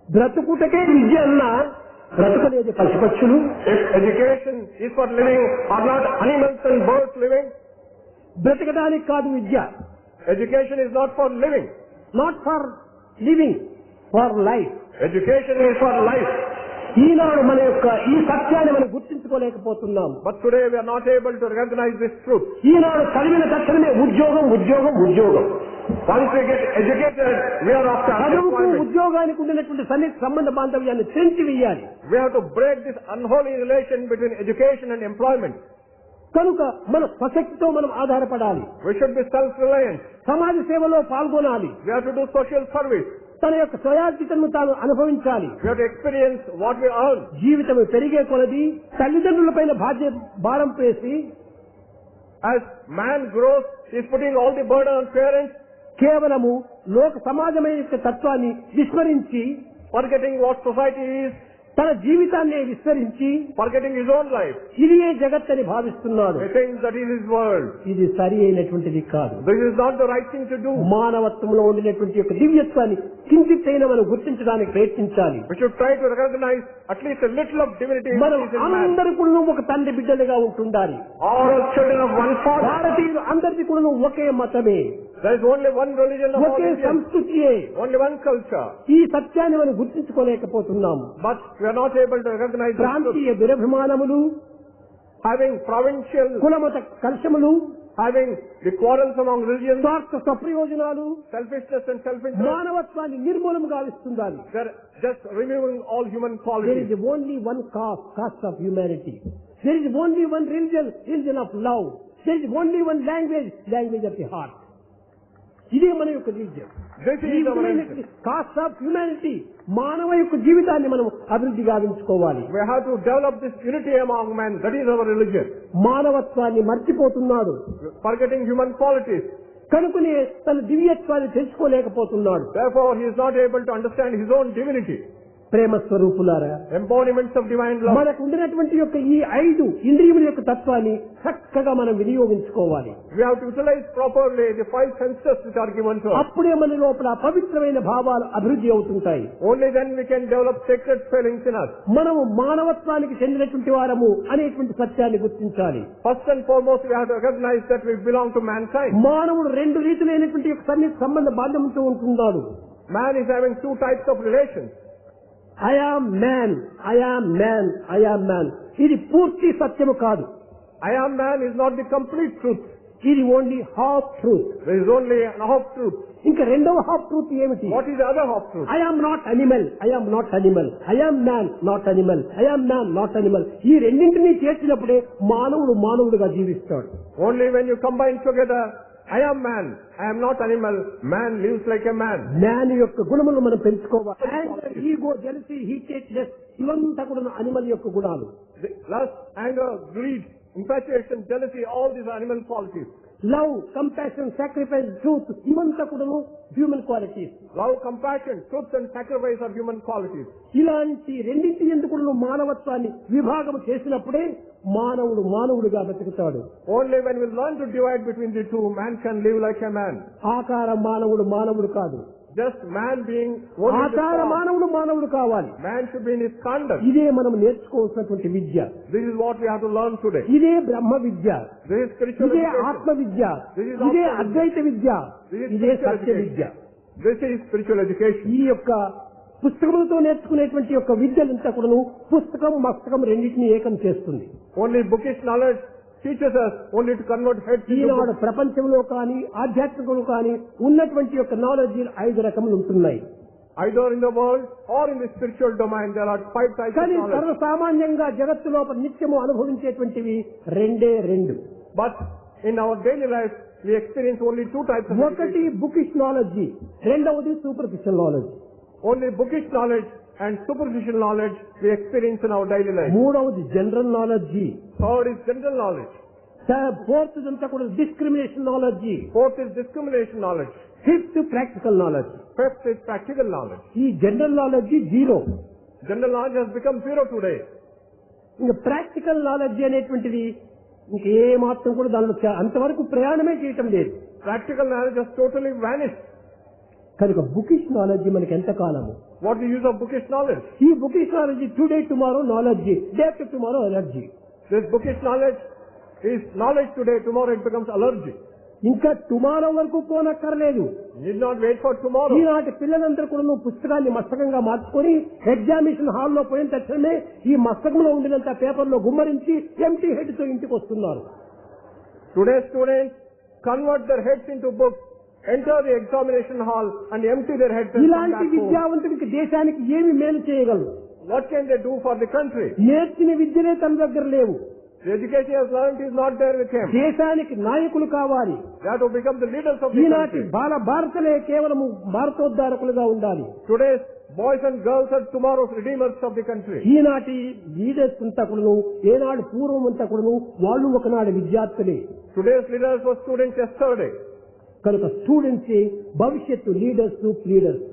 బ్రతుకుటకే విద్య అన్నా బ్రతుకలేదు పశుపక్షులు. If education is for living, are not animals and birds living? బ్రతకడానికి కాదు విద్య. Education is not for living. Not for living, for life. Education is for life. ఈనాడు మన యొక్క ఈ సత్యాన్ని మనం గుర్తించుకోలేకపోతున్నాం. But today we are not able to recognize this truth. ఈనాడు చదివిన తక్షణమే ఉద్యోగం ఉద్యోగం ఉద్యోగం. Once we get educated, we are after చదువుకు unemployment. ఉద్యోగానికి ఉండినటువంటి సన్నిహిత సంబంధ బాంధవ్యాన్ని తెంచి వేయాలి. We have to break this unholy relation between education and employment. కనుక మన స్వశక్తితో మనం ఆధారపడాలి. We should be self-reliant. సమాజ సేవలో పాల్గొనాలి. We have to do social service. తన యొక్క స్వయార్జితను తాను అనుభవించాలి. We have to experience what we earn. జీవితం పెరిగే కొలది తల్లిదండ్రులపైన భారం వేసి As man grows, he is putting all the burden on parents, కేవలము లోక సమాజమైన యొక్క తత్వాన్ని విస్మరించి forgetting what society is, తన జీవితాన్ని విస్తరించి forgetting his own life. ఇది ఏ జగత్తని భావిస్తున్నాడు. He thinks that is his world. ఇది సరి అయినటువంటిది కాదు. This is not the right thing to do. మానవత్వంలో ఉండినటువంటి యొక్క దివ్యత్వాన్ని కించిత్తైనా మనం గుర్తించడానికి ప్రయత్నించాలి. We should try to recognize at least a little of divinity మనం in man. అందరి కూడా ఒక తండ్రి బిడ్డలుగా ఉంటుండాలి. All children of one father. భారతీయులు అందరిది కూడా ఒకే మతమే, There is only one religion of all okay Indians. సంస్కృతియే. Only one culture. ఈ సత్యాన్ని మనం గుర్తించుకోలేకపోతున్నాము. But we are not able to recognize this truth. ప్రాంతీయ దురభిమానములు, Having provincial కులమత కలశములు, having the quarrels among religions, స్వార్థ స్వప్రయోజనాలు, selfishness and self-interest. మానవత్వాన్ని నిర్మూలం గావిస్తుండాలి. They're just removing all human There qualities. is only one caste of humanity. There is only one religion of love. There is only one language of the heart. ఇదే మన యొక్క religion. This is our religion. Cost of humanity, మానవ యొక్క జీవితాన్ని మనం అభివృద్ధి గావించుకోవాలి. We have to develop this unity among men. That is our religion. మానవత్వాన్ని మర్చిపోతున్నాడు, Forgetting human qualities. కనుకనే తన దివ్యత్వాన్ని తెలుసుకోలేకపోతున్నాడు. Therefore, he is not able to understand his own divinity. ప్రేమ స్వరూపులారా, Embodiments of divine love. మనకు ఉండినటువంటి యొక్క ఈ 5 ఇంద్రియముల యొక్క తత్వాన్ని చక్కగా మనం వినియోగించుకోవాలి. We have to utilize properly the 5 senses which are given to us. అప్పుడే మన లోపల పవిత్రమైన భావాలు అభివృద్ధి అవుతుంటాయి. Only then we can develop sacred feelings in us. మనము మానవత్వానికి చెందినటువంటి వారము అనేటువంటి సత్యాన్ని గుర్తించాలి. First and foremost, we have to recognize that we belong to mankind. మానవుడు 2 రీతులైనటువంటి యొక్క సన్నిహిత సంబంధ బాధ్యతతో ఉంటున్నాడు. Man is having 2 types of relations. I am man, I am man, I am man. ఇది పూర్తి సత్యము కాదు. I am man is not the complete truth. ఇది only half truth. There is only a half truth. ఇంకా రెండవ half truth ఏమిటి? What is the other half truth? I am not animal, I am not animal, I am man, not animal, I am man, not animal. ఈ రెండింటినీ చేర్చినప్పుడే మానవుడుగా జీవిస్తాడు. Only when you combine together, I am man, I am not animal, man lives like a man. Man యొక్క గుణములు మనం పెంచుకోవాలి. Anger, ego, jealousy, heatedness ఇవంతా కూడా animal యొక్క గుణాలు. Lust, anger, greed, infatuation, jealousy, all these are animal qualities. Love, compassion, sacrifice, truth ఇవంతా కూడా human qualities. Love, compassion, truth and sacrifice are human qualities. ఇలాంటి రెండింటి ఎందుకు మానవత్వాన్ని విభాగం చేసినప్పుడే మానవుడుగా బతుకుతాడు. Only when we learn to divide between the two, man can live like a man. ఆకార మానవుడు కాదు. Just man being only the ఆకార form. మానవుడు కావాలి. Man should be in his conduct. ఇదే మనం నేర్చుకోవాల్సినటువంటి విద్య. This is what we have to learn today. ఇదే బ్రహ్మ విద్య, This is spiritual ఇదే education. ఆత్మ విద్య, This is ఇదే Atma Advaita Vidya, This is ఇదే spiritual Satya Vidya. education. This is spiritual education. ఈ యొక్క పుస్తకములతో నేర్చుకునేటువంటి యొక్క విద్యలంతా కూడాను పుస్తకం మస్తకం రెండింటినీ ఏకం చేస్తుంది. Only bookish knowledge teaches us only to convert heads into Eenadu books. ప్రపంచంలో కానీ ఆధ్యాత్మికంలో కానీ ఉన్నటువంటి యొక్క నాలెడ్జ్ 5 రకములు ఉంటున్నాయి. Either in the world or in the spiritual domain, there are 5 types of కానీ knowledge. సర్వసామాన్యంగా జగత్తు లోపల నిత్యము అనుభవించేటువంటివి 2. But in our daily life, we experience only 2 types of ఒకటి education. బుకిష్ నాలెడ్జి, రెండవది superficial knowledge. Only bookish knowledge and superficial knowledge we experience in our daily life. మూడవది general knowledge. Third is general knowledge. Fourth అంతా కూడా discrimination knowledge. Fourth is discrimination knowledge. Fifth practical knowledge. Fifth is practical knowledge. ఈ general knowledge 0. General knowledge has become 0 today. ఇంకా practical knowledge అనేటువంటిది ఇంకే మాత్రం కూడా దానిలో అంతవరకు ప్రయాణమే చేయటం లేదు. Practical knowledge has totally vanished. కనుక బుకిష్ నాలెడ్జ్ మనకి ఎంత కాలము? What is the use of bookish knowledge? ఈ bookish knowledge today tomorrow knowledge, day after tomorrow energy. This bookish knowledge is knowledge today, tomorrow it becomes allergy. ఇంకా tomorrow వరకు పోనక్కర్లేదు. Need not wait for tomorrow. ఈనాటి పిల్లలందరూ కూడా నువ్వు పుస్తకాన్ని మస్తకంగా మార్చుకొని examination హాల్లో పోయిన తక్షణమే ఈ మస్తకంలో ఉండినంత పేపర్లో గుమ్మరించి ఎంటీ హెడ్ తో ఇంటికి వస్తున్నారు. Today students convert their heads into books, enter the examination hall and empty their heads and come ఇలాంటి back home. విద్యావంతుడికి దేశానికి ఏమి మేలు చేయగలరు? What can they do for the country? నేర్చిన విద్యనే తన దగ్గర లేవు. The education he has learned is not there with him. దేశానికి నాయకులు కావాలి. They have to become the leaders of the ఈనాటి country. భారతలే కేవలము భారతోద్ధారకులుగా ఉండాలి. Today's boys and girls are tomorrow's redeemers of the country. ఈనాటి లీడర్స్ అంతా కూడాను ఏనాడు పూర్వం అంతా కూడాను వాళ్ళు ఒకనాడు విద్యార్థులే. Today's leaders were students yesterday. కనుక స్టూడెంట్స్ భవిష్యత్తు leaders pleaders.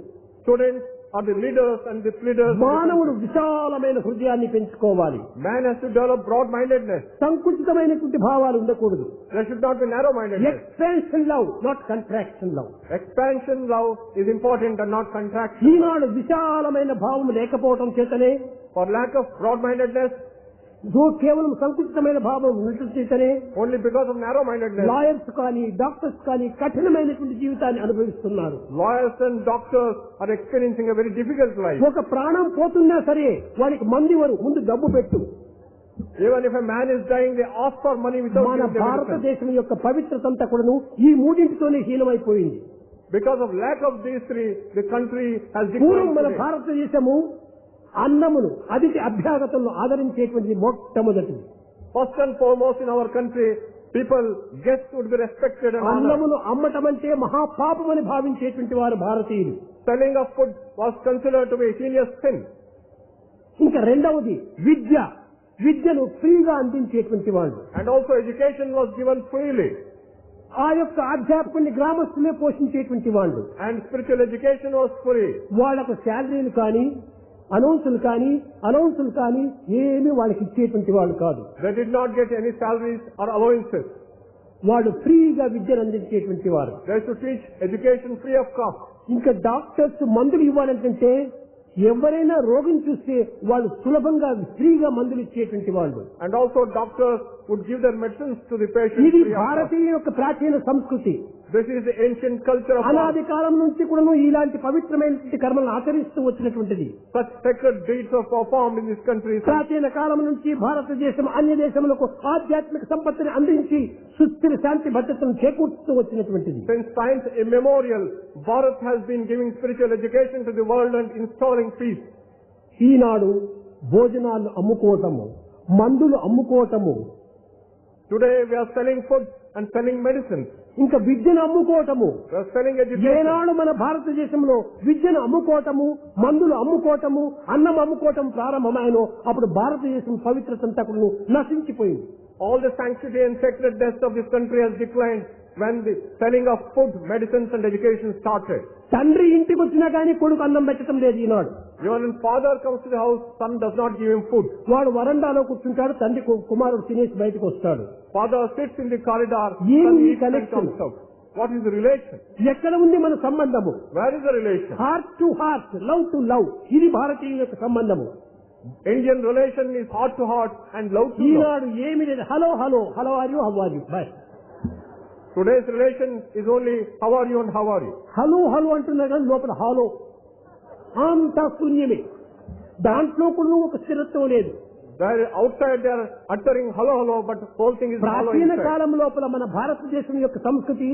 Students are the leaders and the leaders. మానవుడు విశాలమైన హృదయాన్ని పెంచుకోవాలి. Man has to develop broad-mindedness. సంకుచితమైనటువంటి భావాలు ఉండకూడదు. There should not be narrow-mindedness. Expansion love, not contraction love. Expansion love is important and not contraction. ఈనాడు విశాలమైన భావం లేకపోవటం చేతనే, For lack of broad-mindedness, కేవలం సంకుచితమైన భావం ఉండటం చేతనే only because of narrow-mindedness, lawyers కానీ డాక్టర్స్ కానీ కఠినమైనటువంటి జీవితాన్ని అనుభవిస్తున్నారు. lawyers and doctors are experiencing a very difficult life. ఒక ప్రాణం పోతున్నా సరే వాడికి మంది ముందు డబ్బు పెట్టు, Even if a man is dying, they ask for money without మన giving the medicine. భారతదేశం యొక్క పవిత్రత అంతా కూడాను ఈ మూడింటితోనే హీనమైపోయింది. Because of lack of these three, the country has పూర్వం declined మన today. భారతదేశము అన్నమును అతిథి అభ్యాగతలను ఆదరించేటువంటి మొట్టమొదటిది. First and foremost in our country, people, guests would be respected and honored. అన్నమును అమ్మటం అంటే మహాపాపమని భావించేటువంటి వారు భారతీయులు. Selling of food was considered to be a heinous sin. ఇంకా రెండవది విద్యను ఫ్రీగా అందించేటువంటి వాళ్ళు. And also education was given freely. ఆ యొక్క అధ్యాపకుని గ్రామస్తులే పోషించేటువంటి వాళ్ళు. And spiritual education was free. వాళ్లకు శాలరీలు కానీ అనౌన్సులు కానీ ఏమీ వాళ్ళకి ఇచ్చేటువంటి వాళ్ళు కాదు. They did not get any salaries or allowances. వాళ్ళు ఫ్రీగా విద్యను అందించేటువంటి వారు. They used to teach education free of cost. ఇంకా డాక్టర్స్ మందులు ఇవ్వాలంటే ఎవరైనా రోగం చూస్తే వాళ్ళు సులభంగా ఫ్రీగా మందులు ఇచ్చేటువంటి వాళ్ళు. And also doctors would give their medicines to the patient ఇది free of cost. భారతీయ యొక్క ప్రాచీన సంస్కృతి. This is the ancient culture of అనాది కాలం నుంచి కూడా ఇలాంటి పవిత్రమైనటువంటి కర్మలను ఆచరిస్తూ వచ్చినటువంటిది. such sacred deeds are performed in this country. ప్రాచీన కాలం నుంచి భారతదేశం అన్య దేశములకు ఆధ్యాత్మిక సంపత్తిని అందించి సుస్థిర శాంతి భద్రతను చేకూర్చుతూ వచ్చినటువంటిది. Since times immemorial, Bharat has been giving spiritual education to the world and installing peace. ఈనాడు భోజనాలు అమ్ముకోవటము, మందులు అమ్ముకోవటము, Today we are selling food and selling medicines. ఇంకా విద్యను అమ్ముకోవటము. We are selling education. ఏనాడు మన భారతదేశంలో విద్యను అమ్ముకోవటము, మందులు అమ్ముకోవటము, అన్నం అమ్ముకోవటం ప్రారంభమైనో అప్పుడు భారతదేశం పవిత్రత అంతా కూడా నశించిపోయింది. All the sanctity and sacredness of this country has declined when the selling of food, medicines and education started. తండ్రి ఇంటికి వచ్చినా కానీ కొడుకు అన్నం పెట్టడం లేదు ఈనాడు. Even when father comes to the house, son does not give him food. వాడు వరండాలో కూర్చుంటాడు, తండ్రి కుమారుడు తినేసి బయటకు వస్తాడు. Father sits in the corridor, ఏమి son ఈ eats and connection? comes out. What is the relation? ఎక్కడ ఉంది మన సంబంధము? Where is the relation? Heart to heart, love to love. ఇది భారతీయుల యొక్క సంబంధము. Indian relation is heart to heart and love to love. ఈనాడు ఏమి లేదు. Hello are you, how are you, bye. Today's relation is only how are you and how are you. Hello అంటున్నారు కానీ లోపల హాలో అంతా శూన్యమే. దాంట్లో కూడా ఒక స్థిరత్వం లేదు. Where outside they are uttering hello, but the whole thing is hollow ప్రాచీన inside. కాలం లోపల మన భారతదేశం యొక్క సంస్కృతి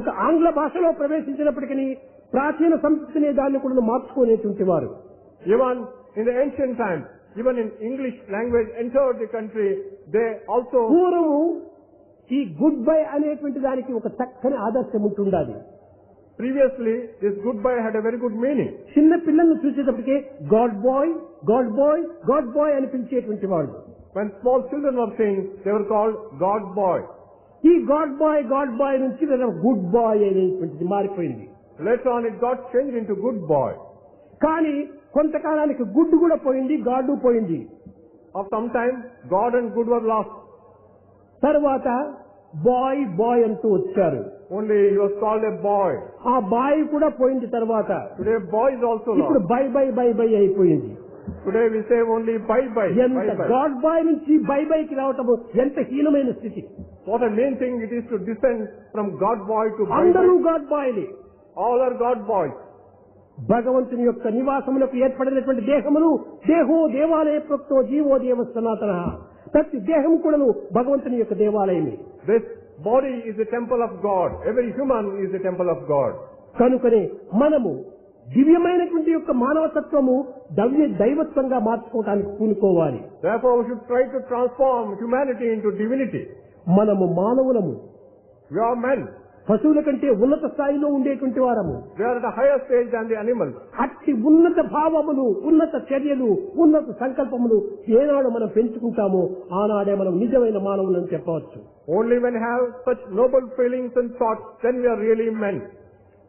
ఒక ఆంగ్ల భాషలో ప్రవేశించినప్పటికీ ప్రాచీన సంస్కృతిని దాన్ని కూడా మార్చుకునేటువంటి వారు. Even in the ancient times, even in English language entered the country, they also పూర్వము ఈ గుడ్ బై అనేటువంటి దానికి ఒక చక్కని ఆదర్శం ఉంటుండాలి. previously this goodbye had a very good meaning. చిన్న పిల్లలను చూసేటప్పటికే గాడ్ బాయ్ అని పిలిచేటువంటి వాళ్ళు. When small children were saying, they were called God boy. ఈ గాడ్ బాయ్ నుంచి గుడ్ బాయ్ అనేటువంటిది మారిపోయింది. Later on it got changed into good boy. కానీ కొంతకాలానికి గుడ్ కూడా పోయింది, గాడ్ పోయింది. After some time, God and good were lost. తర్వాత బాయ్ అంటూ వచ్చారు. Only he was called a boy. ఆ బాయ్ కూడా పోయింది. తర్వాత Today boy is also ఇప్పుడు lost. బై అయిపోయింది. Today we say only bye. ఎంత గాడ్ బాయ్ నుంచి బైకి రావటం ఎంత హీనమైన స్థితి. What a mean thing it is to descend from God boy to bye. అందరూ గాడ్ బాయ్లే. All are God boys. భగవంతుని యొక్క నివాసములకు ఏర్పడినటువంటి దేహమును దేవాలయ ప్రోక్తో జీవో దేవ సనాతన. ప్రతి దేహం కూడాను భగవంతుని యొక్క దేవాలయమే. This body is the temple of God. Every human is the temple of God. కనుకనే మనము దివ్యమైనటువంటి యొక్క మానవతత్వము దైవత్వంగా మార్చుకోవడానికి పూనుకోవాలి. Therefore we should try to transform humanity into divinity. మనము మానవులము. We are men. పశువుల కంటే ఉన్నత స్థాయిలో ఉండేటువంటి వారము. We are at a higher stage than the animals. అట్టి ఉన్నత భావములు, ఉన్నత చర్యలు, ఉన్నత సంకల్పములు ఏనాడు మనం పెంచుకుంటామో ఆనాడే మనం నిజమైన మానవులని చెప్పవచ్చు. Only when we have such noble feelings and thoughts, then we are really men.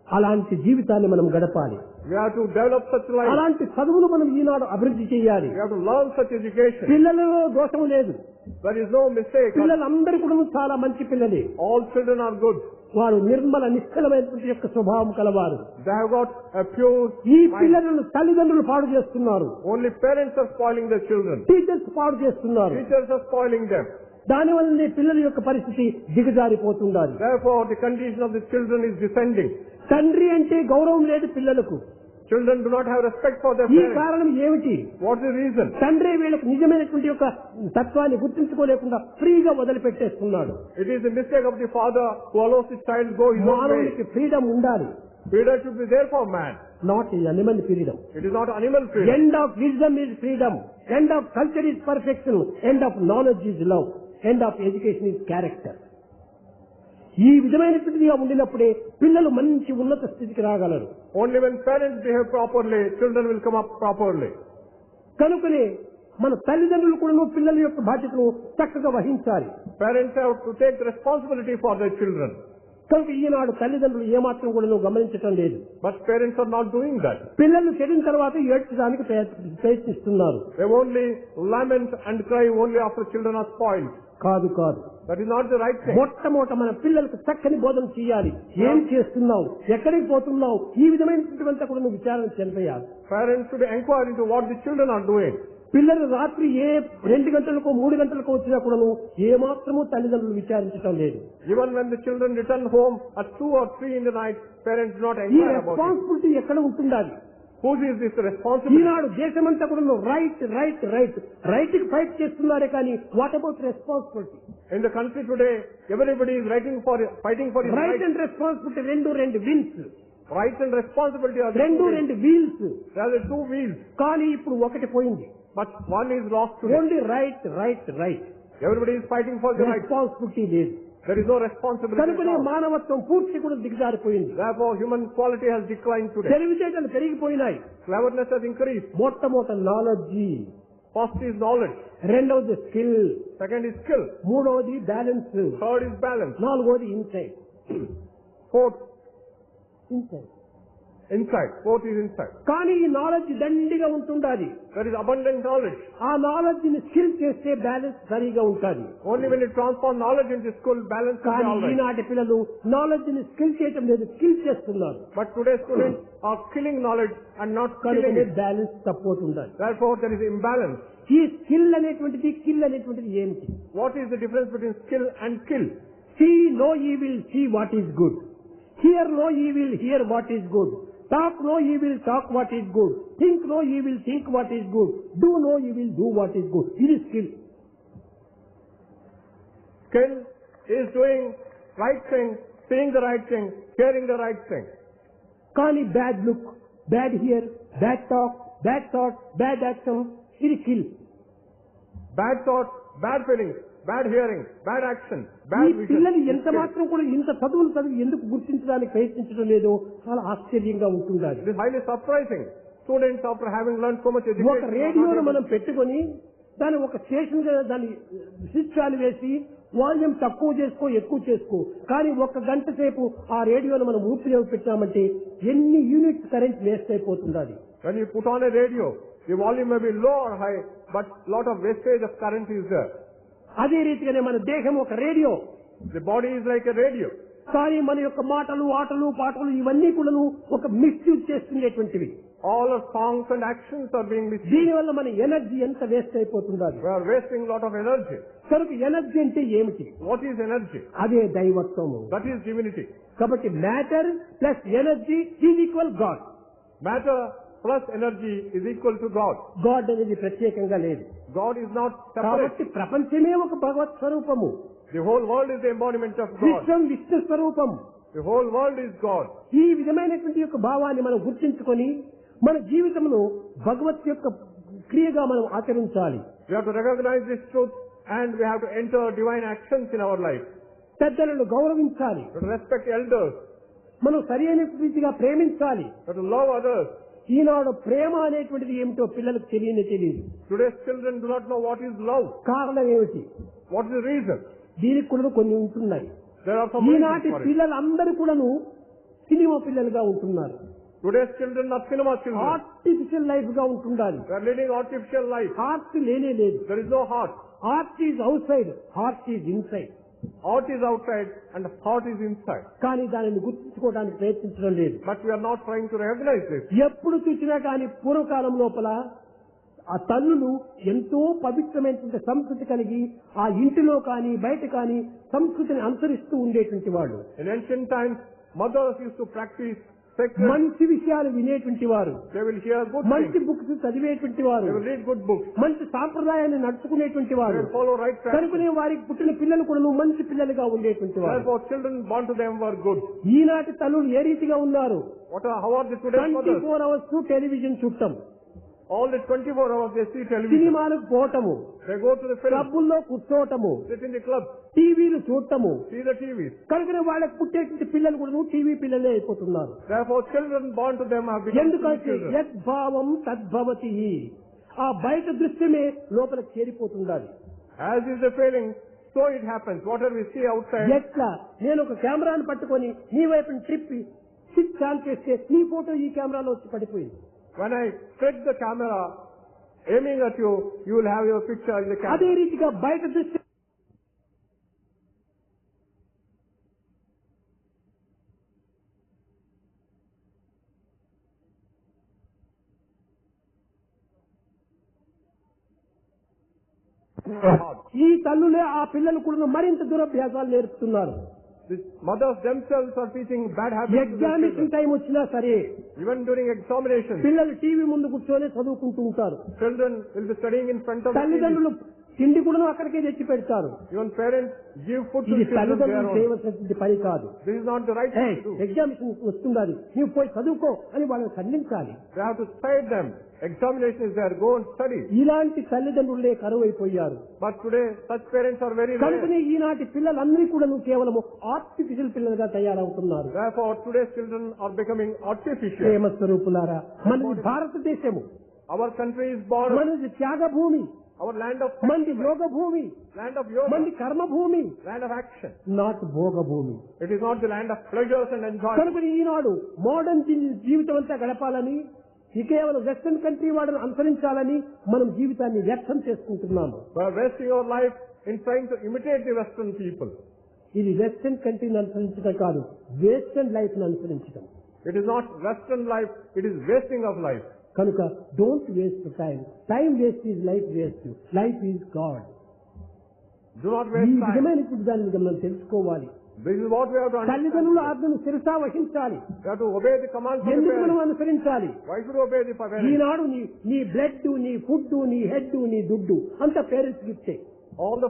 అలాంటి జీవితాన్ని మనం గడపాలి. We have to develop such life. అలాంటి చదువులు మనం ఈనాడు అభివృద్ధి చేయాలి. We have to learn such education. పిల్లలలో దోషం లేదు. There is no mistake. పిల్లలందరూ కూడా చాలా మంచి పిల్లలే. All children are good. వారు నిర్మల నిశ్చలమైనటువంటి యొక్క స్వభావం కలవారు. They have got a pure ఈ mind. పిల్లలను తల్లిదండ్రులు పాడు చేస్తున్నారు. Only parents are spoiling their children. Teachers పాడు చేస్తున్నారు. Teachers are spoiling them. దానివల్లనే పిల్లల యొక్క పరిస్థితి దిగజారిపోతుండాలి. Therefore the condition of the children is descending. తండ్రి అంటే గౌరవం లేదు పిల్లలకు. Children do not have respect for their ఈ parents. కారణం ఏమిటి? What's the reason? తండ్రి వీళ్ళకు నిజమైనటువంటి యొక్క తత్వాన్ని గుర్తించుకోలేకుండా ఫ్రీగా వదిలిపెట్టేస్తున్నాడు. It is the mistake of the father who allows his child go his own way. మానవునికి ఫ్రీడమ్ ఉండాలి. Freedom should be there for man. Not animal freedom. It is not animal freedom. End of wisdom is freedom. End of culture is perfection. End of knowledge is love. End of education is character. ఈ విధమైనటువంటిదిగా ఉండినప్పుడే పిల్లలు మంచి ఉన్నత స్థితికి రాగలరు. Only when parents behave properly, children will come up properly. కనుకనే మన తల్లిదండ్రులు కూడా పిల్లల యొక్క బాధ్యతను చక్కగా వహించాలి. Parents have to take responsibility for their children. కనుక ఈనాడు తల్లిదండ్రులు ఏమాత్రం కూడా గమనించటం లేదు. But parents are not doing that. పిల్లలు చెడిన తర్వాత ఏడ్చడానికి ప్రయత్నిస్తున్నారు. They only lament and cry only after children are spoiled. కాదు కాదు, That is not the right thing. మొట్టమొదట మన పిల్లలకు చక్కని బోధన చేయాలి. ఏం చేస్తున్నావు, ఎక్కడికి పోతున్నావు, ఈ విధమైనటువంటి కూడా నువ్వు విచారణ చెందాలి. Parents should inquire into what the children are doing. పిల్లలు రాత్రి 2 గంటలకో 3 గంటలకో వచ్చినా కూడా ఏమాత్రమూ తల్లిదండ్రులు విచారించడం లేదు. Even when the children return home at 2 or 3 in the night, parents do not ఈ inquire about it. రెస్పాన్సిబిలిటీ ఎక్కడ ఉంటుండాలి? Whose is this responsibility? ఈనాడు దేశమంతా కూడా రైట్ రైట్ రైట్ రైట్ కి ఫైట్ చేస్తున్నారే కానీ what about responsibility? In the country today, everybody is fighting for his right right. And responsibility రెండు విన్స్, Right and responsibility are the రెండు wheels. There are the two wheels, కానీ ఇప్పుడు ఒకటి పోయింది. but one is lost today. Only right right right. Everybody is fighting for the right. Responsibility లేదు. There is no responsibility at కనుకనే all. మానవత్వం పూర్తి కూడా దిగజారిపోయింది. Therefore, human quality has declined today. తెలివితేటలు పెరిగిపోయినాయి. Cleverness has increased. మొట్టమొదటి knowledge, First is knowledge. రెండవది స్కిల్, Second is skill. మూడవది బ్యాలెన్స్, Third is balance. నాలుగవది insight. Fourth, insight. insight. Fourth is insight. కానీ ఈ నాలెడ్జ్ దండిగా ఉంటుండాలి. There is abundant knowledge. ఆ నాలెడ్జ్ ని స్కిల్ చేస్తే బ్యాలెన్స్ సరిగా ఉంటుంది. Only when you transform knowledge into skill, balance will be కానీ all right. ఈనాటి పిల్లలు నాలెడ్జ్ ని స్కిల్ చేయటం లేదు, స్కిల్ చేస్తున్నారు. But today's students are killing knowledge and not skilling కనుకనే it. బ్యాలెన్స్ తక్కువ ఉండాలి. Therefore, there is imbalance. ఈ స్కిల్ అనేటువంటిది కిల్ అనేటువంటిది ఏమిటి? What is the difference between skill and kill? See no evil, see what is good. Hear no evil, hear what is good. Talk no evil, talk what is good. Think no evil, think what is good. Do no evil, do what is good. ఇది skill. Skill is doing right thing, seeing the right thing, hearing the right thing. కానీ bad look, bad here, bad talk, bad thought, bad action, ఇది kill. Bad thoughts, bad feelings, bad hearing, bad action, ఈ bad vision. పిల్లలు ఎంత Skill. మాత్రం కూడా ఇంత చదువులు చదివి ఎందుకు గుర్తించడానికి ప్రయత్నించడం లేదో చాలా ఆశ్చర్యంగా ఉంటుండాలి. It is highly surprising. Students, after having learned so much ఒక education, are రేడియోను not మనం able- పెట్టుకొని దాన్ని ఒక స్టేషన్ గా దాన్ని స్విచ్ వేసి వాల్యూమ్ తక్కువ చేసుకో ఎక్కువ చేసుకో, కానీ 1 గంట సేపు ఆ రేడియోను మనం ఊపిరి పెట్టామంటే ఎన్ని యూనిట్స్ కరెంట్ వేస్ట్ అయిపోతుంది. when you put on a radio, the volume may be low or high, but lot of wastage of current is there. అదే రీతిగానే మన దేహం ఒక radio. The body is like a radio. కానీ మన యొక్క మాటలు ఆటలు పాటలు ఇవన్నీ కూడా ఒక misuse చేస్తుండేటువంటివి. All our songs and actions are being misused. దీనివల్ల మన ఎనర్జీ ఎంత వేస్ట్ అయిపోతుండాలి. We are wasting a lot of energy. కనుక ఎనర్జీ అంటే ఏమిటి? What is energy? అదే దైవత్వము. That is divinity. కాబట్టి matter plus energy is equal God. Matter plus energy is equal to God. God అనేది ప్రత్యేకంగా లేదు. God is not separate. కాబట్టి ప్రపంచమే ఒక భగవత్ స్వరూపము. The whole world is the embodiment of God. విశ్వం విష్ణు స్వరూపం. The whole world is God. ఈ విధమైనటువంటి యొక్క భావాన్ని మనం గుర్తించుకొని మన జీవితంలో భగవత్ యొక్క క్రియగా మనం ఆచరించాలి. We have to recognize this truth and we have to enter divine actions in our life. పెద్దలను గౌరవించాలి. We have to respect elders. మనం సరైన రీతిగా ప్రేమించాలి. We have to love others. ఈనాడు ప్రేమ అనేటువంటిది ఏమిటో పిల్లలకు తెలియదు. Today's children do not know what is love. కారణం ఏమిటి? What is the reason? దీనికి కూడా కొన్ని ఉంటున్నాయి. There are some ఈనాటి reasons for it. పిల్లలందరూ కూడాను సినిమా పిల్లలుగా ఉంటున్నారు. Today's children are cinema children. Artificial life గా ఉంటుండాలి. They are leading artificial life. Heart లేనే లేదు. There is no heart. Heart is out side, heart is inside. Heart is outside and heart is inside. కానీ దానిని గుర్తించుకోవడానికి ప్రయత్నించడం లేదు. But we are not trying to recognize this. ఎప్పుడు చూసినా కానీ పూర్వకాలం లోపల ఆ తల్లులు ఎంతో పవిత్రమైనటువంటి సంస్కృతి కలిగి ఆ ఇంటిలో కానీ బయట కానీ సంస్కృతిని అనుసరిస్తూ ఉండేటువంటి వాళ్ళు. In ancient times, mothers used to practice secular. మంచి విషయాలు వినేటువంటి వారు, They will hear good మంచి things. బుక్స్ చదివేటువంటి వారు, They will read good books. మంచి సాంప్రదాయాన్ని నడుచుకునేటువంటి They వారు, will follow right practice. కనుకనే వారికి పుట్టిన పిల్లలు కూడా మంచి పిల్లలుగా ఉండేటువంటి వారు. Therefore, children born to them were good. ఈనాటి తల్లులు ఏ రీతిగా ఉన్నారు? How are the today's mothers? 24 hours television చూడటం, All the 24 hours they see television. సినిమాలకు పోవటము, They go to the film, క్లబ్బుల్లో కూర్చోవటము, sit in the club, టీవీలు చూడటము, see the TVs. కనుకనే వాళ్ళకి పుట్టేటువంటి పిల్లలు కూడా టీవీ పిల్లలే అయిపోతున్నారు. Therefore, children born to them have become TV ఎందుకంటే children. యద్భావం తద్భవతి, ఆ బయట దృశ్యమే లోపలికి చేరిపోతుండాలి. As is the feeling, so it happens. Whatever we see outside, ఎట్లా నేను ఒక కెమెరాను పట్టుకొని నీ వైపు ట్రిప్ స్విచ్ ఆన్ చేస్తే నీ ఫోటో ఈ కెమెరాలో వచ్చి పడిపోయింది. when I set the camera aiming at you, you will have your picture in the camera. అదే రీతిగా బయట దృశ్యం ఈ తల్లులే ఆ పిల్లలు కూడా మరింత దురభ్యాసాలు నేర్పుతున్నారు. The mothers themselves are teaching bad habits to their examination children. Time వచ్చినా సరే Even during examinations, పిల్లలు టీవీ ముందు కూర్చొని చదువుకుంటూ ఉంటారు. children will be studying in front of the TV. తల్లిదండ్రులు తిండి కూడా అక్కడికే తెచ్చి పెడతారు. Even parents give food to ఇది children తల్లిదండ్రులు their own. చేయవలసినటువంటి పని కాదు. This is not the right thing to do. Examination వస్తుండాలి, నువ్వు పోయి చదువుకో అని వాళ్ళని ఖండించాలి. They have to spare them. Examination is there, go and study. ఇలాంటి తల్లిదండ్రులే కరువు అయిపోయారు. But today, such parents are very rare. కనుకనే ఈనాటి పిల్లలందరూ కూడా కేవలం ఆర్టిఫిషియల్ పిల్లలుగా తయారవుతున్నారు. Therefore, today's children are becoming artificial. ప్రేమ స్వరూపులారా, మనది భారతదేశము, Our country is born, మనది త్యాగ భూమి, our land of మంది యోగ భూమి, land of yoga, మంది కర్మ భూమి, land of action. నాట్ భోగ భూమి. It is not the land of pleasures and enjoyment. కనుకని ఈనాడు మోడర్న్ జీవితం అంతా గడపాలని, ఈ కేవలం వెస్టర్న్ కంట్రీ వాళ్ళని అనుసరించాలని మనం జీవితాన్ని వ్యర్థం చేసుకుంటున్నాము. We are wasting our life in trying to imitate the Western people. ఇది వెస్టర్న్ కంట్రీని అనుసరించడం కాదు, వెస్టర్న్ లైఫ్ ని అనుసరించడం. It is not Western life, it is wasting of life. కనుక don't waste time. Time waste is life waste, life is God. Do not ఈ waste time. విధమైనటువంటి దాన్ని మనం తెలుసుకోవాలి. This is what we have to understand. తల్లిదండ్రుల ఆజ్ఞను శిరసా వహించాలి. We have to obey the commands of the ఎందుకు మనం parents. అనుసరించాలి? Why should we obey the parents? ఈనాడు నీ బ్లడ్, నీ ఫుడ్, నీ హెడ్, నీ దుడ్డు అంత పేరెంట్స్ గిఫ్టే. All the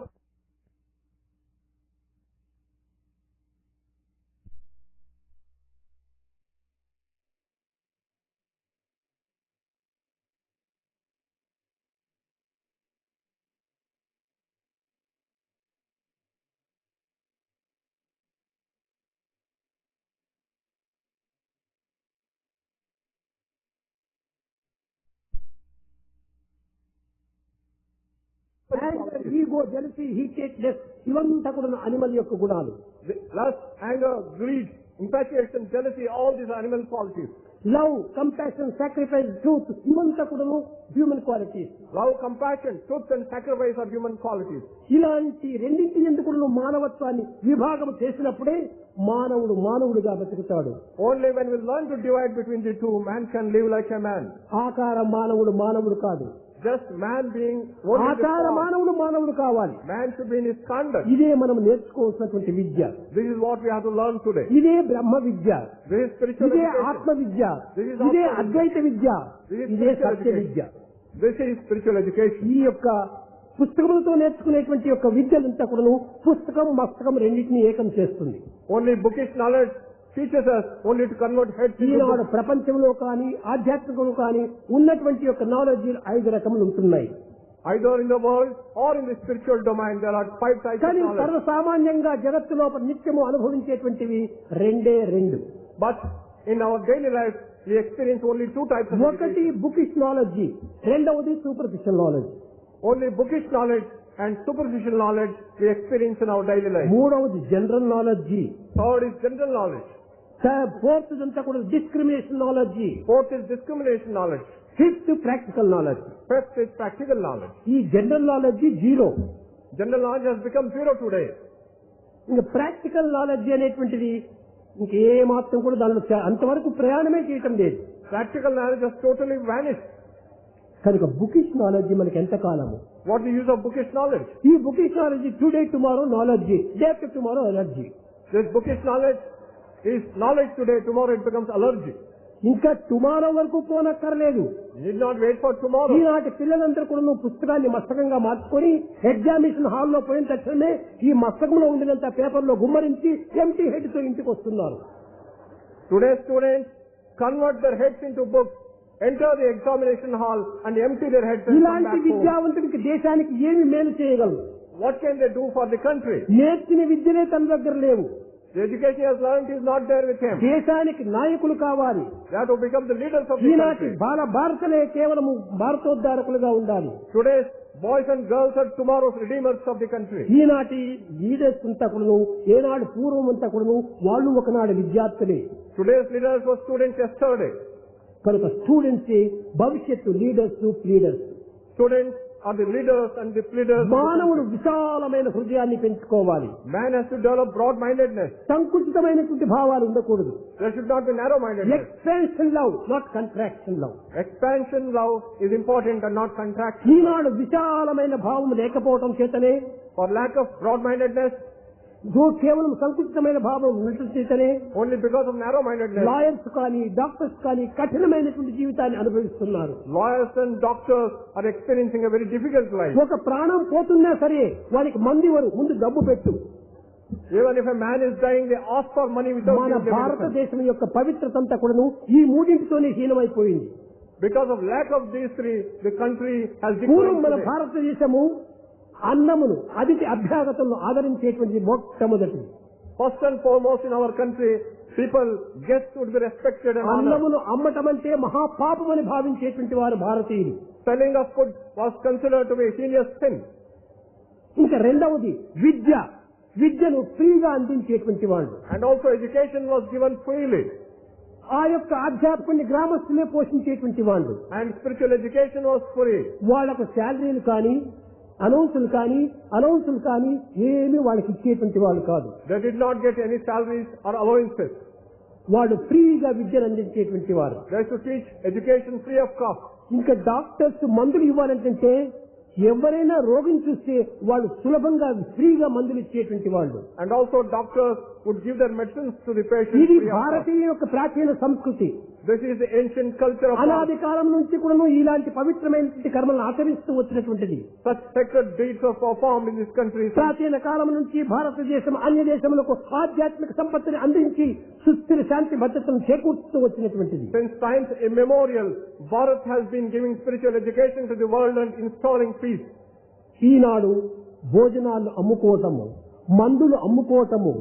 ego, jealousy, heatedness ఇవంతా కూడా అనిమల్ యొక్క గుణాలు. lust, anger, greed, infatuation, jealousy, all these animal qualities. Love, compassion, sacrifice, truth ఇవంతా కూడా human qualities. Love, compassion, truth and sacrifice are human qualities. ఇలాంటి రెండింటి ఎందుకు మానవత్వాన్ని విభాగం చేసినప్పుడే మానవుడు మానవుడిగా బతుకుతాడు. Only when we learn to divide between the two, man can live like a man. ఆకార మానవుడు మానవుడు కాదు, Just man being only the ఆచార form. మానవుడు మానవుడు కావాలి. Man should be in his conduct. ఇదే మనం నేర్చుకోవాల్సినటువంటి విద్య. This is what we have to learn today. ఇదే బ్రహ్మ విద్య, This is spiritual ఇదే education. ఆత్మ విద్య, This is ఇదే also- Advaita Vidya, This is ఇదే spiritual Satya Vidya. education. This is spiritual education. ఈ యొక్క పుస్తకములతో నేర్చుకునేటువంటి యొక్క విద్యలంతా కూడా పుస్తకం మస్తకం రెండింటినీ ఏకం చేస్తుంది. Only bookish knowledge teaches us only to convert heads into Eenadu books. ప్రపంచంలో కానీ ఆధ్యాత్మికంలో కానీ ఉన్నటువంటి యొక్క నాలెడ్జ్ 5 రకములు ఉంటున్నాయి. Either in the world or in the spiritual domain, there are 5 types of కానీ knowledge. సర్వసామాన్యంగా జగత్తులో నిత్యము అనుభవించేటువంటివి రెండు. But in our daily life, we experience only 2 types of ఒకటి education. బుకిష్ నాలెడ్జ్, రెండవది superficial knowledge, Only bookish knowledge and superficial knowledge we experience in our daily life. మూడవది general knowledge, Third is general knowledge. Fourth అంతా కూడా discrimination knowledge, Fourth is discrimination knowledge. Fifth practical knowledge. Fifth is practical knowledge. ఈ general knowledge zero. General knowledge has become zero today. ఇంకా practical knowledge అనేటువంటిది ఇంకే మాత్రం కూడా దానిలో అంతవరకు ప్రయాణమే చేయటం లేదు. Practical knowledge has totally vanished. కనుక బుకిష్ నాలెడ్జ్ మనకి ఎంత కాలము? What is the use of bookish knowledge? ఈ bookish knowledge today tomorrow knowledge, day after tomorrow energy. This bookish knowledge is knowledge today, tomorrow it becomes allergy. ఇంకా tomorrow వరకు పోనక్కర్లేదు. You need not wait for tomorrow. ఈనాటి పిల్లలందరూ కూడా నువ్వు పుస్తకాన్ని మస్తకంగా మార్చుకొని examination హాల్లో పోయిన తక్షణమే ఈ మస్తకంలో ఉండినంత పేపర్లో గుమ్మరించి ఎంటీ హెడ్ తో ఇంటికి వస్తున్నారు. Today students convert their heads into books, enter the examination hall and empty their heads and come ఇలాంటి back home. విద్యావంతుడికి దేశానికి ఏమి మేలు చేయగలరు? What can they do for the country? నేర్చిన విద్యనే తన దగ్గర లేవు. The education he has learned is not there with him. దేశానికి నాయకులు కావాలి. They have to become the leaders of the ఈనాటి country. భారతలే కేవలము భారతోద్ధారకులుగా ఉండాలి. Today's boys and girls are tomorrow's redeemers of the country. ఈనాటి లీడర్స్ అంతా కూడాను ఏనాడు పూర్వం అంతా కూడాను వాళ్ళు ఒకనాడు విద్యార్థులే. Today's leaders were students yesterday. కనుక స్టూడెంట్స్ భవిష్యత్తు leaders pleaders. Students are the leaders and the pleaders. మానవుడు విశాలమైన హృదయాన్ని పెంచుకోవాలి. Man has to develop broad-mindedness. సంకుచితమైనటువంటి భావాలు ఉండకూడదు. There should not be narrow-mindedness. Expansion love not contraction love. Expansion love is important and not contraction. ఈనాడు విశాలమైన భావం లేకపోవడం చేతనే, For lack of broad-mindedness, కేవలం సంకుచితమైన భావం ఉండటం చేతనే only because of narrow-mindedness, lawyers కానీ డాక్టర్స్ కానీ కఠినమైనటువంటి జీవితాన్ని అనుభవిస్తున్నారు. lawyers and doctors are experiencing a very difficult life. ఒక ప్రాణం పోతున్నా సరే వారికి మందివరు ముందు డబ్బు పెట్టు. Even if a man is dying, they ask for money without మన giving them medicine. భారతదేశం యొక్క పవిత్రతంతా కూడాను ఈ మూడింటితోనే హీనమైపోయింది. Because of lack of these three, the country has పూర్వం మన declined today. భారతదేశము అన్నమును అతిథి అభ్యాగతలను ఆదరించేటువంటి మొట్టమొదటి. First and foremost in our country, people, guests would be respected and honored. అన్నమును అమ్మటం అంటే మహాపాపమని భావించేటువంటి వారు భారతీయులు. Selling of food was considered to be a heinous sin. ఇంకా రెండవది విద్యను ఫ్రీగా అందించేటువంటి వాళ్ళు. And also education was given freely. ఆ యొక్క ఆధ్యాత్మిక గ్రామస్తులే పోషించేటువంటి వాళ్ళు. And spiritual education was free. వాళ్లకు శాలరీలు కానీ అనౌన్సులు కానీ ఏమీ వాళ్ళకి ఇచ్చేటువంటి వాళ్ళు కాదు. They did not get any salaries or allowances. వాళ్ళు ఫ్రీగా విద్యను అందించేటువంటి వారు. They used to teach education free of cost. ఇంకా డాక్టర్స్ మందులు ఇవ్వాలంటే ఎవరైనా రోగిని చూస్తే వాళ్ళు సులభంగా ఫ్రీగా మందులు ఇచ్చేటువంటి వాళ్ళు. And also doctors would give their medicines to the patients ఇది free of cost. భారతీయ యొక్క ప్రాచీన సంస్కృతి. This is the ancient culture of అనాది కాలం నుంచి కూడా ఇలాంటి పవిత్రమైనటువంటి కర్మలను ఆచరిస్తూ వచ్చినటువంటిది. such sacred deeds are performed in this country. ప్రాచీన కాలం నుంచి భారతదేశం అన్య దేశములకు ఆధ్యాత్మిక సంపత్తిని అందించి సుస్థిర శాంతి భద్రతను చేకూర్చుతూ వచ్చినటువంటిది. Since times immemorial, Bharat has been giving spiritual education to the world and installing peace. ఈనాడు భోజనాలు అమ్ముకోవటము, మందులు అమ్ముకోవటము,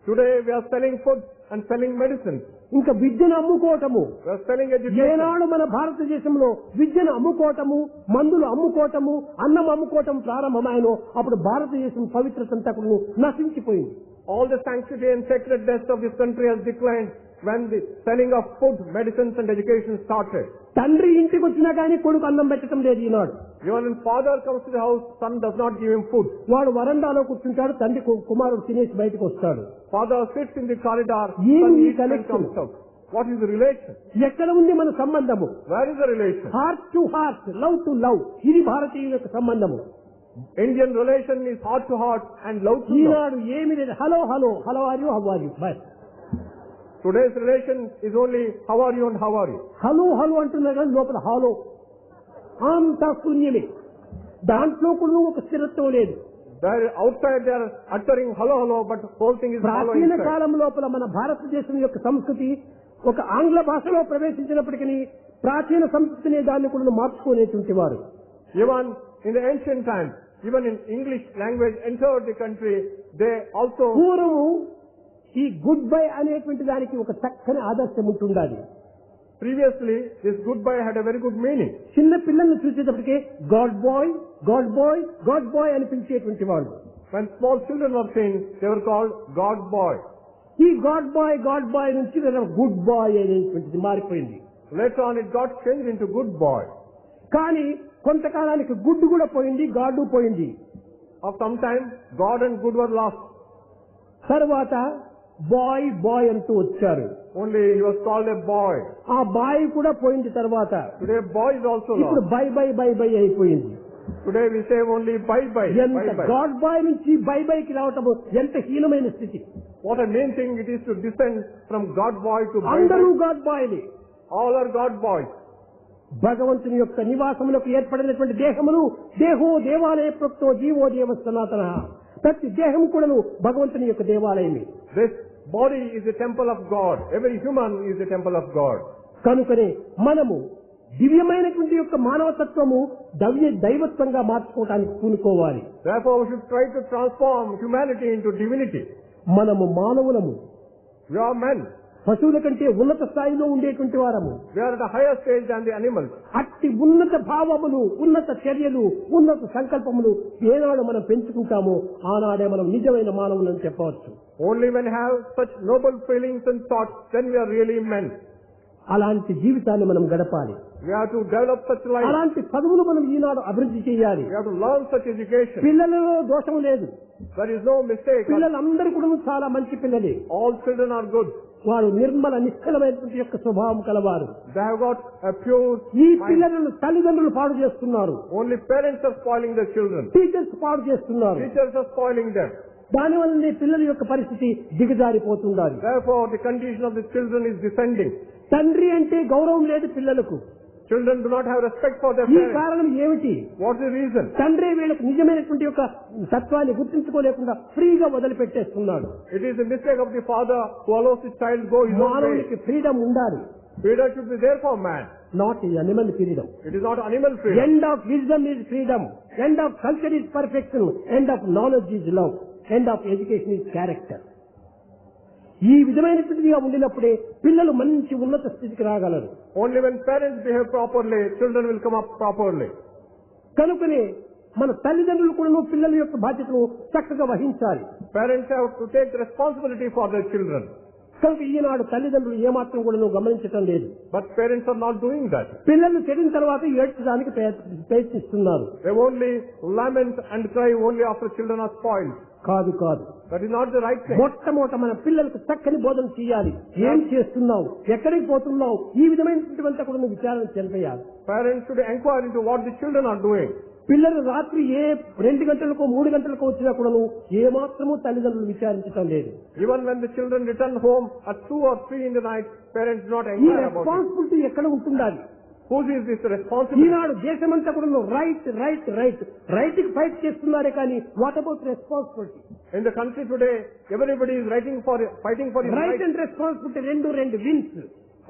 Today we are selling food and selling medicines. ఇంకా విద్యను అమ్ముకోవటము. We are selling education. ఏనాడు మన భారతదేశంలో విద్యను అమ్ముకోవటము, మందులు అమ్ముకోవటము, అన్నం అమ్ముకోవటం ప్రారంభమైనో అప్పుడు భారతదేశం పవిత్రతంతా కూడా నశించిపోయింది. All the sanctity and sacredness of this country has declined when the selling of food, medicines and education started. తండ్రి ఇంటికి వచ్చినా కానీ కొడుకు అన్నం పెట్టడం లేదు ఈనాడు. Even when father comes to the house, son does not give him food. వాడు వరండాలో కూర్చుంటాడు, తండ్రి కుమారుడు తినేసి బయటకు వస్తాడు. Father sits in the corridor, ఏమి son ఈ eats and connection? comes out. What is the relation? ఎక్కడ ఉంది మన సంబంధము? Where is the relation? Heart to heart, love to love. ఇది భారతీయుల యొక్క సంబంధము. Indian relation is heart to heart and love to love. ఈనాడు ఏమి లేదు. Hello are you, how are you, బస్. Today's relation is only how are you and how are you. Hello అంటున్నారు కానీ లోపల హాలో అంతా శూన్యమే. దాంట్లో కూడా ఒక స్థిరత్వం లేదు. Outside they are uttering hello, but whole thing is hollow ప్రాచీన inside. కాలం లోపల మన భారతదేశం యొక్క సంస్కృతి ఒక ఆంగ్ల భాషలో ప్రవేశించినప్పటికీ ప్రాచీన సంస్కృతిని దాన్ని కూడా మార్చుకునేటువంటి వారు. Even in the ancient times, even in English language entered the country, they also పూర్వము ఈ గుడ్ బై అనేటువంటి దానికి ఒక చక్కని ఆదర్శం ఉంటుండాలి. previously this goodbye had a very good meaning. చిన్న పిల్లల్ని చూసేటప్పటికే గాడ్ బాయ్ అని పిలిచేటువంటి వాళ్ళు. When small children were seen, they were called God boy. ఈ గాడ్ బాయ్ నుంచి గుడ్ బాయ్ అనేటువంటిది మారిపోయింది. Later on it got changed into good boy. కానీ కొంతకాలానికి గుడ్ కూడా పోయింది, గాడ్ పోయింది. After some time, God and good were lost. తర్వాత బాయ్ అంటూ వచ్చారు. Only he was called a boy. ఆ బాయ్ కూడా పోయింది. తర్వాత Today boy is also ఇప్పుడు lost. బై అయిపోయింది. Today we say only bye bye. ఎంత గాడ్ బాయ్ నుంచి బై బైకి రావటం ఎంత హీనమైన స్థితి. What a mean thing it is to descend from God boy to bye అందరూ bye. గాడ్ బాయ్లే. All are God boys. భగవంతుని యొక్క నివాసములకు ఏర్పడినటువంటి దేహమును దేహో దేవాలయ ప్రోక్తో జీవో దేవ సనాతన. ప్రతి దేహం కూడాను భగవంతుని యొక్క దేవాలయమే. This body is a temple of God. Every human is a temple of God. కనుకనే మనము దివ్యమైనటువంటి యొక్క మానవతత్వము దైవత్వంగా మార్చుకోవడానికి పూనుకోవాలి. Therefore we should try to transform humanity into divinity. మనము మానవులము. We are men. పశువుల కంటే ఉన్నత స్థాయిలో ఉండేటువంటి వారము. We are at a higher stage than the animals. అట్టి ఉన్నత భావములు, ఉన్నత చర్యలు, ఉన్నత సంకల్పములు ఏనాడు మనం పెంచుకుంటామో ఆనాడే మనం నిజమైన మానవులని చెప్పవచ్చు. Only when we have such noble feelings and thoughts, then we are really men. అలాంటి జీవితాన్ని మనం గడపాలి. We have to develop such life. అలాంటి చదువులు మనం ఈనాడు అభివృద్ధి చేయాలి. We have to learn such education. పిల్లలలో దోషం లేదు. There is no mistake. పిల్లలందరూ కూడా చాలా మంచి పిల్లలే. All children are good. వారు నిర్మల నిశ్చలమైనటువంటి యొక్క స్వభావం కలవారు. They have got a pure ఈ mind. పిల్లలను తల్లిదండ్రులు పాడు చేస్తున్నారు. Only parents are spoiling their children. Teachers పాడు చేస్తున్నారు. Teachers are spoiling them. దానివల్లనే పిల్లల యొక్క పరిస్థితి దిగజారిపోతుండాలి. Therefore the condition of the children is descending. తండ్రి అంటే గౌరవం లేదు పిల్లలకు. Children do not have respect for their ఈ parents. కారణం ఏమిటి? What's the reason? తండ్రి వీళ్ళకు నిజమైనటువంటి యొక్క తత్వాన్ని గుర్తించుకోలేకుండా ఫ్రీగా వదిలిపెట్టేస్తున్నాడు. It is the mistake of the father who allows his child go his own way. మానవునికి ఫ్రీడమ్ ఉండాలి. Freedom should be there for man. Not animal freedom. It is not animal freedom. End of wisdom is freedom. End of culture is perfection. End of knowledge is love. End of education is character. ఈ విధమైనటువంటిగా ఉండినప్పుడే పిల్లలు మంచి ఉన్నత స్థితికి రాగలరు. Only when parents behave properly, children will come up properly. కనుకనే మన తల్లిదండ్రులు కూడా పిల్లల యొక్క బాధ్యతను చక్కగా వహించాలి. Parents have to take responsibility for their children. కనుక ఈనాడు తల్లిదండ్రులు ఏమాత్రం కూడా గమనించటం లేదు. But parents are not doing that. పిల్లలు చెడిన తర్వాత ఏడ్చడానికి ప్రయత్నిస్తున్నారు. They only lament and cry only after children are spoiled. కాదు కాదు. That is not the right thing. మొట్టమొదట మన పిల్లలకు చక్కని బోధన చేయాలి. ఏం చేస్తున్నావు, ఎక్కడికి పోతున్నావు, ఈ విధమైనటువంటి కూడా విచారణ జరిపేయాలి. Parents should inquire into what the children are doing. పిల్లలు రాత్రి 2 గంటలకో 3 గంటలకో వచ్చినా కూడా ఏమాత్రమూ తల్లిదండ్రులు విచారించడం లేదు. Even when the children return home at 2 or 3 in the night, parents do not ఈ inquire about it. రెస్పాన్సిబిలిటీ ఎక్కడ ఉంటుండాలి? Whose is this responsibility? ఈనాడు దేశమంతా కూడా రైట్ కి ఫైట్ చేస్తున్నారే కానీ what about responsibility? In the country today, everybody is fighting for his right right. And responsibility రెండు విన్స్.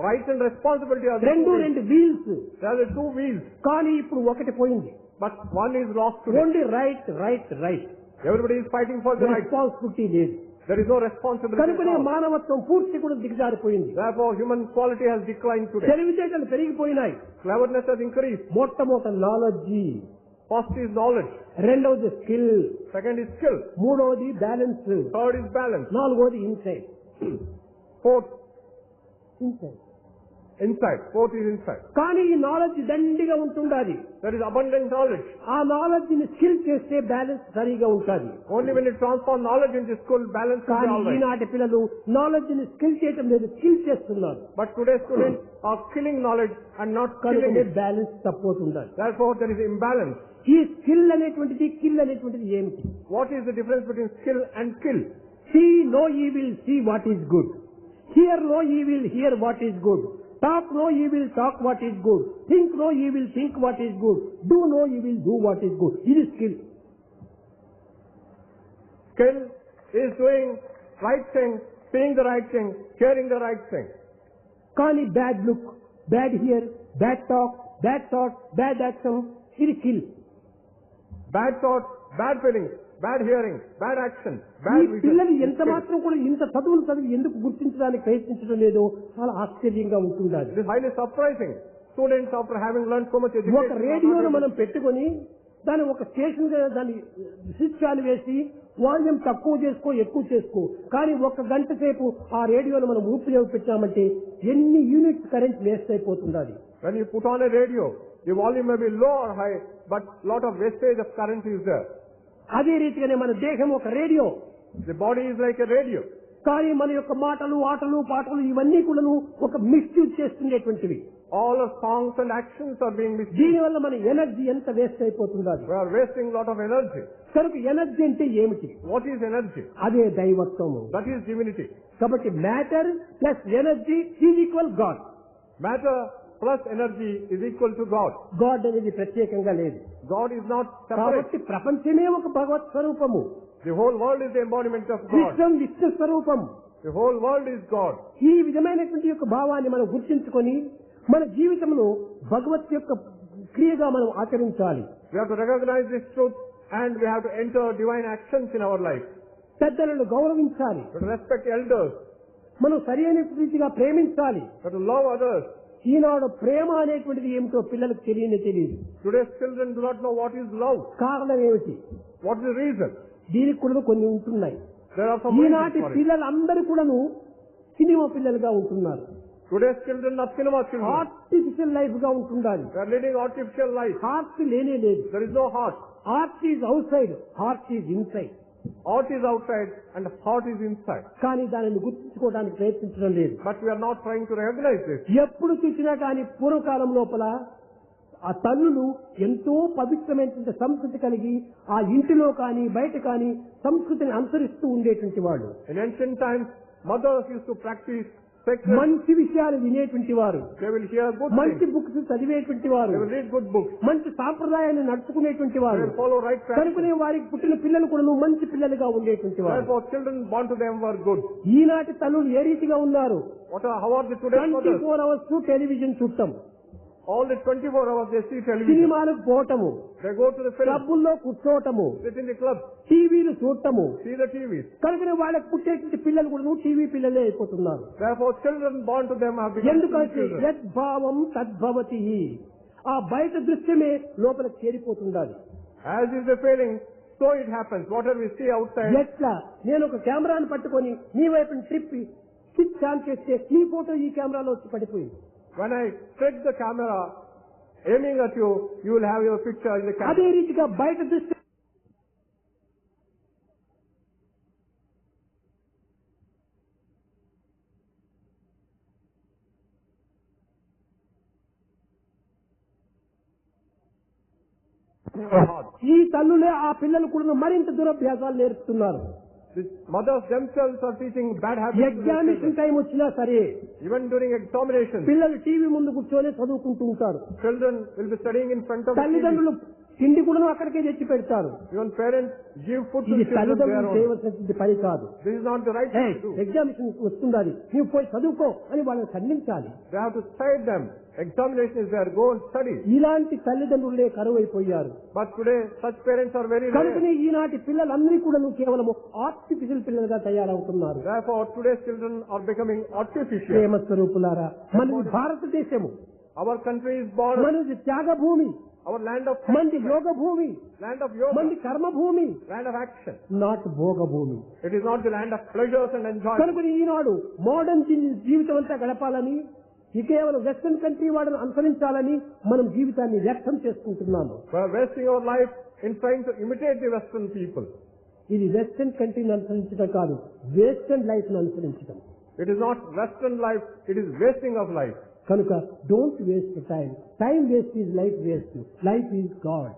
Right and responsibility are the రెండు wheels. They are the two wheels. కానీ ఇప్పుడు ఒకటి పోయింది. But one is lost today. Only right. Everybody is fighting for the right. Responsibility లేదు. There is no responsibility. కనుకనే at all. మానవత్వం పూర్తి కూడా దిగజారిపోయింది. Therefore, human quality has declined today. తెలివితేటలు పెరిగిపోయినాయి. Cleverness has increased. మొట్టమొదట నాలెడ్జి. First is knowledge. రెండవది స్కిల్. Second is skill. మూడవది బ్యాలెన్స్. Third is balance. నాలుగవది insight. Fourth, insight. Fourth is insight. కానీ ఈ నాలెడ్జ్ దండిగా ఉంటుండాలి. There is abundant knowledge. ఆ నాలెడ్జ్ ని స్కిల్ చేస్తే బ్యాలెన్స్ సరిగా ఉంటుంది. Only when you transform knowledge into skill, balance will be కానీ all right. ఈనాటి పిల్లలు నాలెడ్జ్ ని స్కిల్ చేయటం లేదు, స్కిల్ చేస్తున్నారు. But today's students are killing knowledge and not killing కనుకనే it. బ్యాలెన్స్ తప్పుతుండాలి. Therefore, there is imbalance. ఈ స్కిల్ అనేటువంటిది కిల్ అనేటువంటిది ఏమిటి? What is the difference between skill and kill? See no evil, see what is good. Hear no evil, hear what is good. Talk no evil, talk what is good. Think no evil, think what is good. Do no evil, do what is good. It is skill. Skill is doing right thing, saying the right thing, hearing the right thing. కానీ bad look, bad here, bad talk, bad thought, bad action, ఇది kill. Bad thoughts, bad feelings, bad hearing, bad action, ఈ bad vision. పిల్లలు ఎంత మాత్రం కూడా ఇంత చదువులు చదివి ఎందుకు గుర్తించడానికి ప్రయత్నించడం లేదో చాలా ఆశ్చర్యంగా ఉంటుంది. It is highly surprising. Students, after having learned so much ఒక education, రేడియోను మనం పెట్టుకొని దాన్ని ఒక స్టేషన్ దాన్ని స్విచ్ ఆన్ వేసి వాల్యూమ్ తక్కువ చేసుకో ఎక్కువ చేసుకో, కానీ 1 గంట సేపు ఆ రేడియోను మనం ఉపయోగపెట్టామంటే ఎన్ని యూనిట్స్ కరెంట్ వేస్ట్ అయిపోతుంది. when you put on a radio, the volume may be low or high, but lot of wastage of current is there. అదే రీతిగానే మన దేహం ఒక radio. The body is like a radio. కానీ మన యొక్క మాటలు, ఆటలు, పాటలు ఇవన్నీ కూడా ఒక misuse చేస్తుండేటువంటివి. All our songs and actions are being misused. దీనివల్ల మన ఎనర్జీ ఎంత వేస్ట్ అయిపోతుందో అది. We are wasting a lot of energy. కనుక ఎనర్జీ అంటే ఏమిటి? What is energy? అదే దైవత్వము. That is divinity. కాబట్టి matter plus energy is equal God. Matter plus energy is equal to God. God అనేది ప్రత్యేకంగా లేదు. God is not separate. కాబట్టి ప్రపంచమే ఒక భగవత్ స్వరూపము. The whole world is the embodiment of God. విశ్వం విష్ణు స్వరూపం. The whole world is God. ఈ విధమైనటువంటి యొక్క భావాన్ని మనం గుర్తించుకొని మన జీవితంలో భగవత్ యొక్క క్రియగా మనం ఆచరించాలి. We have to recognize this truth and we have to enter divine actions in our life. పెద్దలను గౌరవించాలి. We have to respect elders. మనం సరైన రీతిగా ప్రేమించాలి. We have to love others. ఈనాడు ప్రేమ అనేటువంటిది ఏమిటో పిల్లలకు తెలియదు. Today's children do not know what is love. కారణం ఏమిటి? What is the reason? దీనికి కూడా కొన్ని ఉంటున్నాయి. There are some ఈనాటి reasons for it. పిల్లలందరూ కూడాను సినిమా పిల్లలుగా ఉంటున్నారు. Today's children are cinema children. Artificial life గా ఉంటుండాలి. They are leading artificial life. Heart లేనే లేదు. There is no heart. Heart is out side, heart is inside. Heart is outside and heart is inside. కానీ దానిని గుర్తించుకోవడానికి ప్రయత్నించడం లేదు. But we are not trying to recognize this. ఎప్పుడు చూసినా కానీ పూర్వకాలం లోపల ఆ తల్లులు ఎంతో పవిత్రమైనటువంటి సంస్కృతి కలిగి ఆ ఇంటిలో కానీ బయట కానీ సంస్కృతిని అనుసరిస్తూ ఉండేటువంటి వాళ్ళు. In ancient times, mothers used to practice sacred. మంచి విషయాలు వినేటువంటి వారు, They will hear good మంచి things. బుక్స్ చదివేటువంటి వారు, They will read good books. మంచి సాంప్రదాయాన్ని నడుచుకునేటువంటి They వారు, will follow right practice. కనుకనే వారికి పుట్టిన పిల్లలు కూడా మంచి పిల్లలుగా ఉండేటువంటి వారు. Therefore, children born to them were good. ఈనాటి తల్లులు ఏ రీతిగా ఉన్నారు? How are the today's mothers? 24 hours television చూడటం, All the 24 hours they see television. సినిమాలకు పోవటము, They go to the film, క్లబ్బుల్లో కూర్చోవటము, sit in the club, టీవీలు చూడటము. see the TVs. కనుకనే వాళ్ళకి పుట్టేటువంటి పిల్లలు కూడా టీవీ పిల్లలే అయిపోతున్నారు. Therefore, children born to them have become ఎందుకంటే children. యద్భావం తద్భవతి. ఆ బయట దృశ్యమే లోపలికి చేరిపోతుండాలి. As is the feeling, so it happens. Whatever we see outside. ఎట్లా నేను ఒక కెమెరాను పట్టుకొని నీ వైపు ట్రిప్ స్విచ్ ఆన్ చేస్తే నీ ఫోటో ఈ కెమెరాలో వచ్చి పడిపోయింది. When I trick the camera, aiming at you, you will have your picture in the camera. అదే రీతిగా బయట దృశ్యం ఈ తల్లులే ఆ పిల్లలు కూడా మరింత దురభ్యాసాలు నేర్పుతున్నారు. The mothers themselves are teaching bad habits. to their examination children. Time వచ్చినా సరే Even during examinations, పిల్లలు టీవీ ముందు కూర్చొని చదువుకుంటూ ఉంటారు. children will be studying in front of the TV. తల్లిదండ్రులు తిండి కూడా అక్కడికే తెచ్చి పెడతారు. Even parents give food to ఇది children తల్లిదండ్రులు their own. చేయవలసినటువంటి పని కాదు. This is not the right thing to do. Examination వస్తుండాలి, నీవు పోయి చదువుకో అని వాళ్ళని ఖండించాలి. They have to side them. Examination is there. Go and study. ఇలాంటి తల్లిదండ్రులే కరువైపోయారు. But today, such parents are very కనుకనే rare. ఈనాటి పిల్లలందరూ కూడా కేవలం ఆర్టిఫిషియల్ పిల్లలుగా తయారవుతున్నారు. Therefore, today's children are becoming artificial. ప్రేమ స్వరూపులారా, మనది భారతదేశము, Our country is born, మనది త్యాగభూమి, our land of మంది యోగ భూమి, land of yoga, మంది కర్మభూమి, land of action. నాట్ భోగభూమి. It is not the land of pleasures and enjoyment. కనుక ఈనాడు మోడర్న్ జీవితం అంతా గడపాలని, ఈ కేవలం వెస్టర్న్ కంట్రీ వాళ్ళని అనుసరించాలని మనం జీవితాన్ని వ్యర్థం చేసుకుంటున్నాము. We are wasting our life in trying to imitate the Western people. ఇది వెస్టర్న్ కంట్రీని అనుసరించడం కాదు, వెస్టర్న్ లైఫ్ ని అనుసరించడం. It is not Western life, it is wasting of life. కనుక don't waste time. Time waste is life waste, life is God.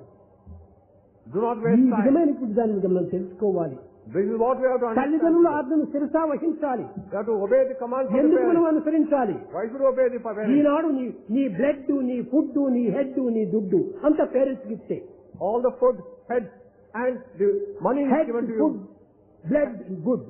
Do not ఈ waste time. విధమైనటువంటి దాన్ని మనం తెలుసుకోవాలి. This is what we have to understand. తల్లిదండ్రుల ఆజ్ఞను శిరసా వహించాలి. We have to obey the commands of the ఎందుకు మనం parents. అనుసరించాలి? Why should we obey the parents? ఈనాడు నీ బ్లడ్, నీ ఫుడ్, నీ హెడ్, నీ దుడ్డు అంత పేరెంట్స్ గిఫ్టే. All the food, head, and the money is head, given to food, you. Blood, good.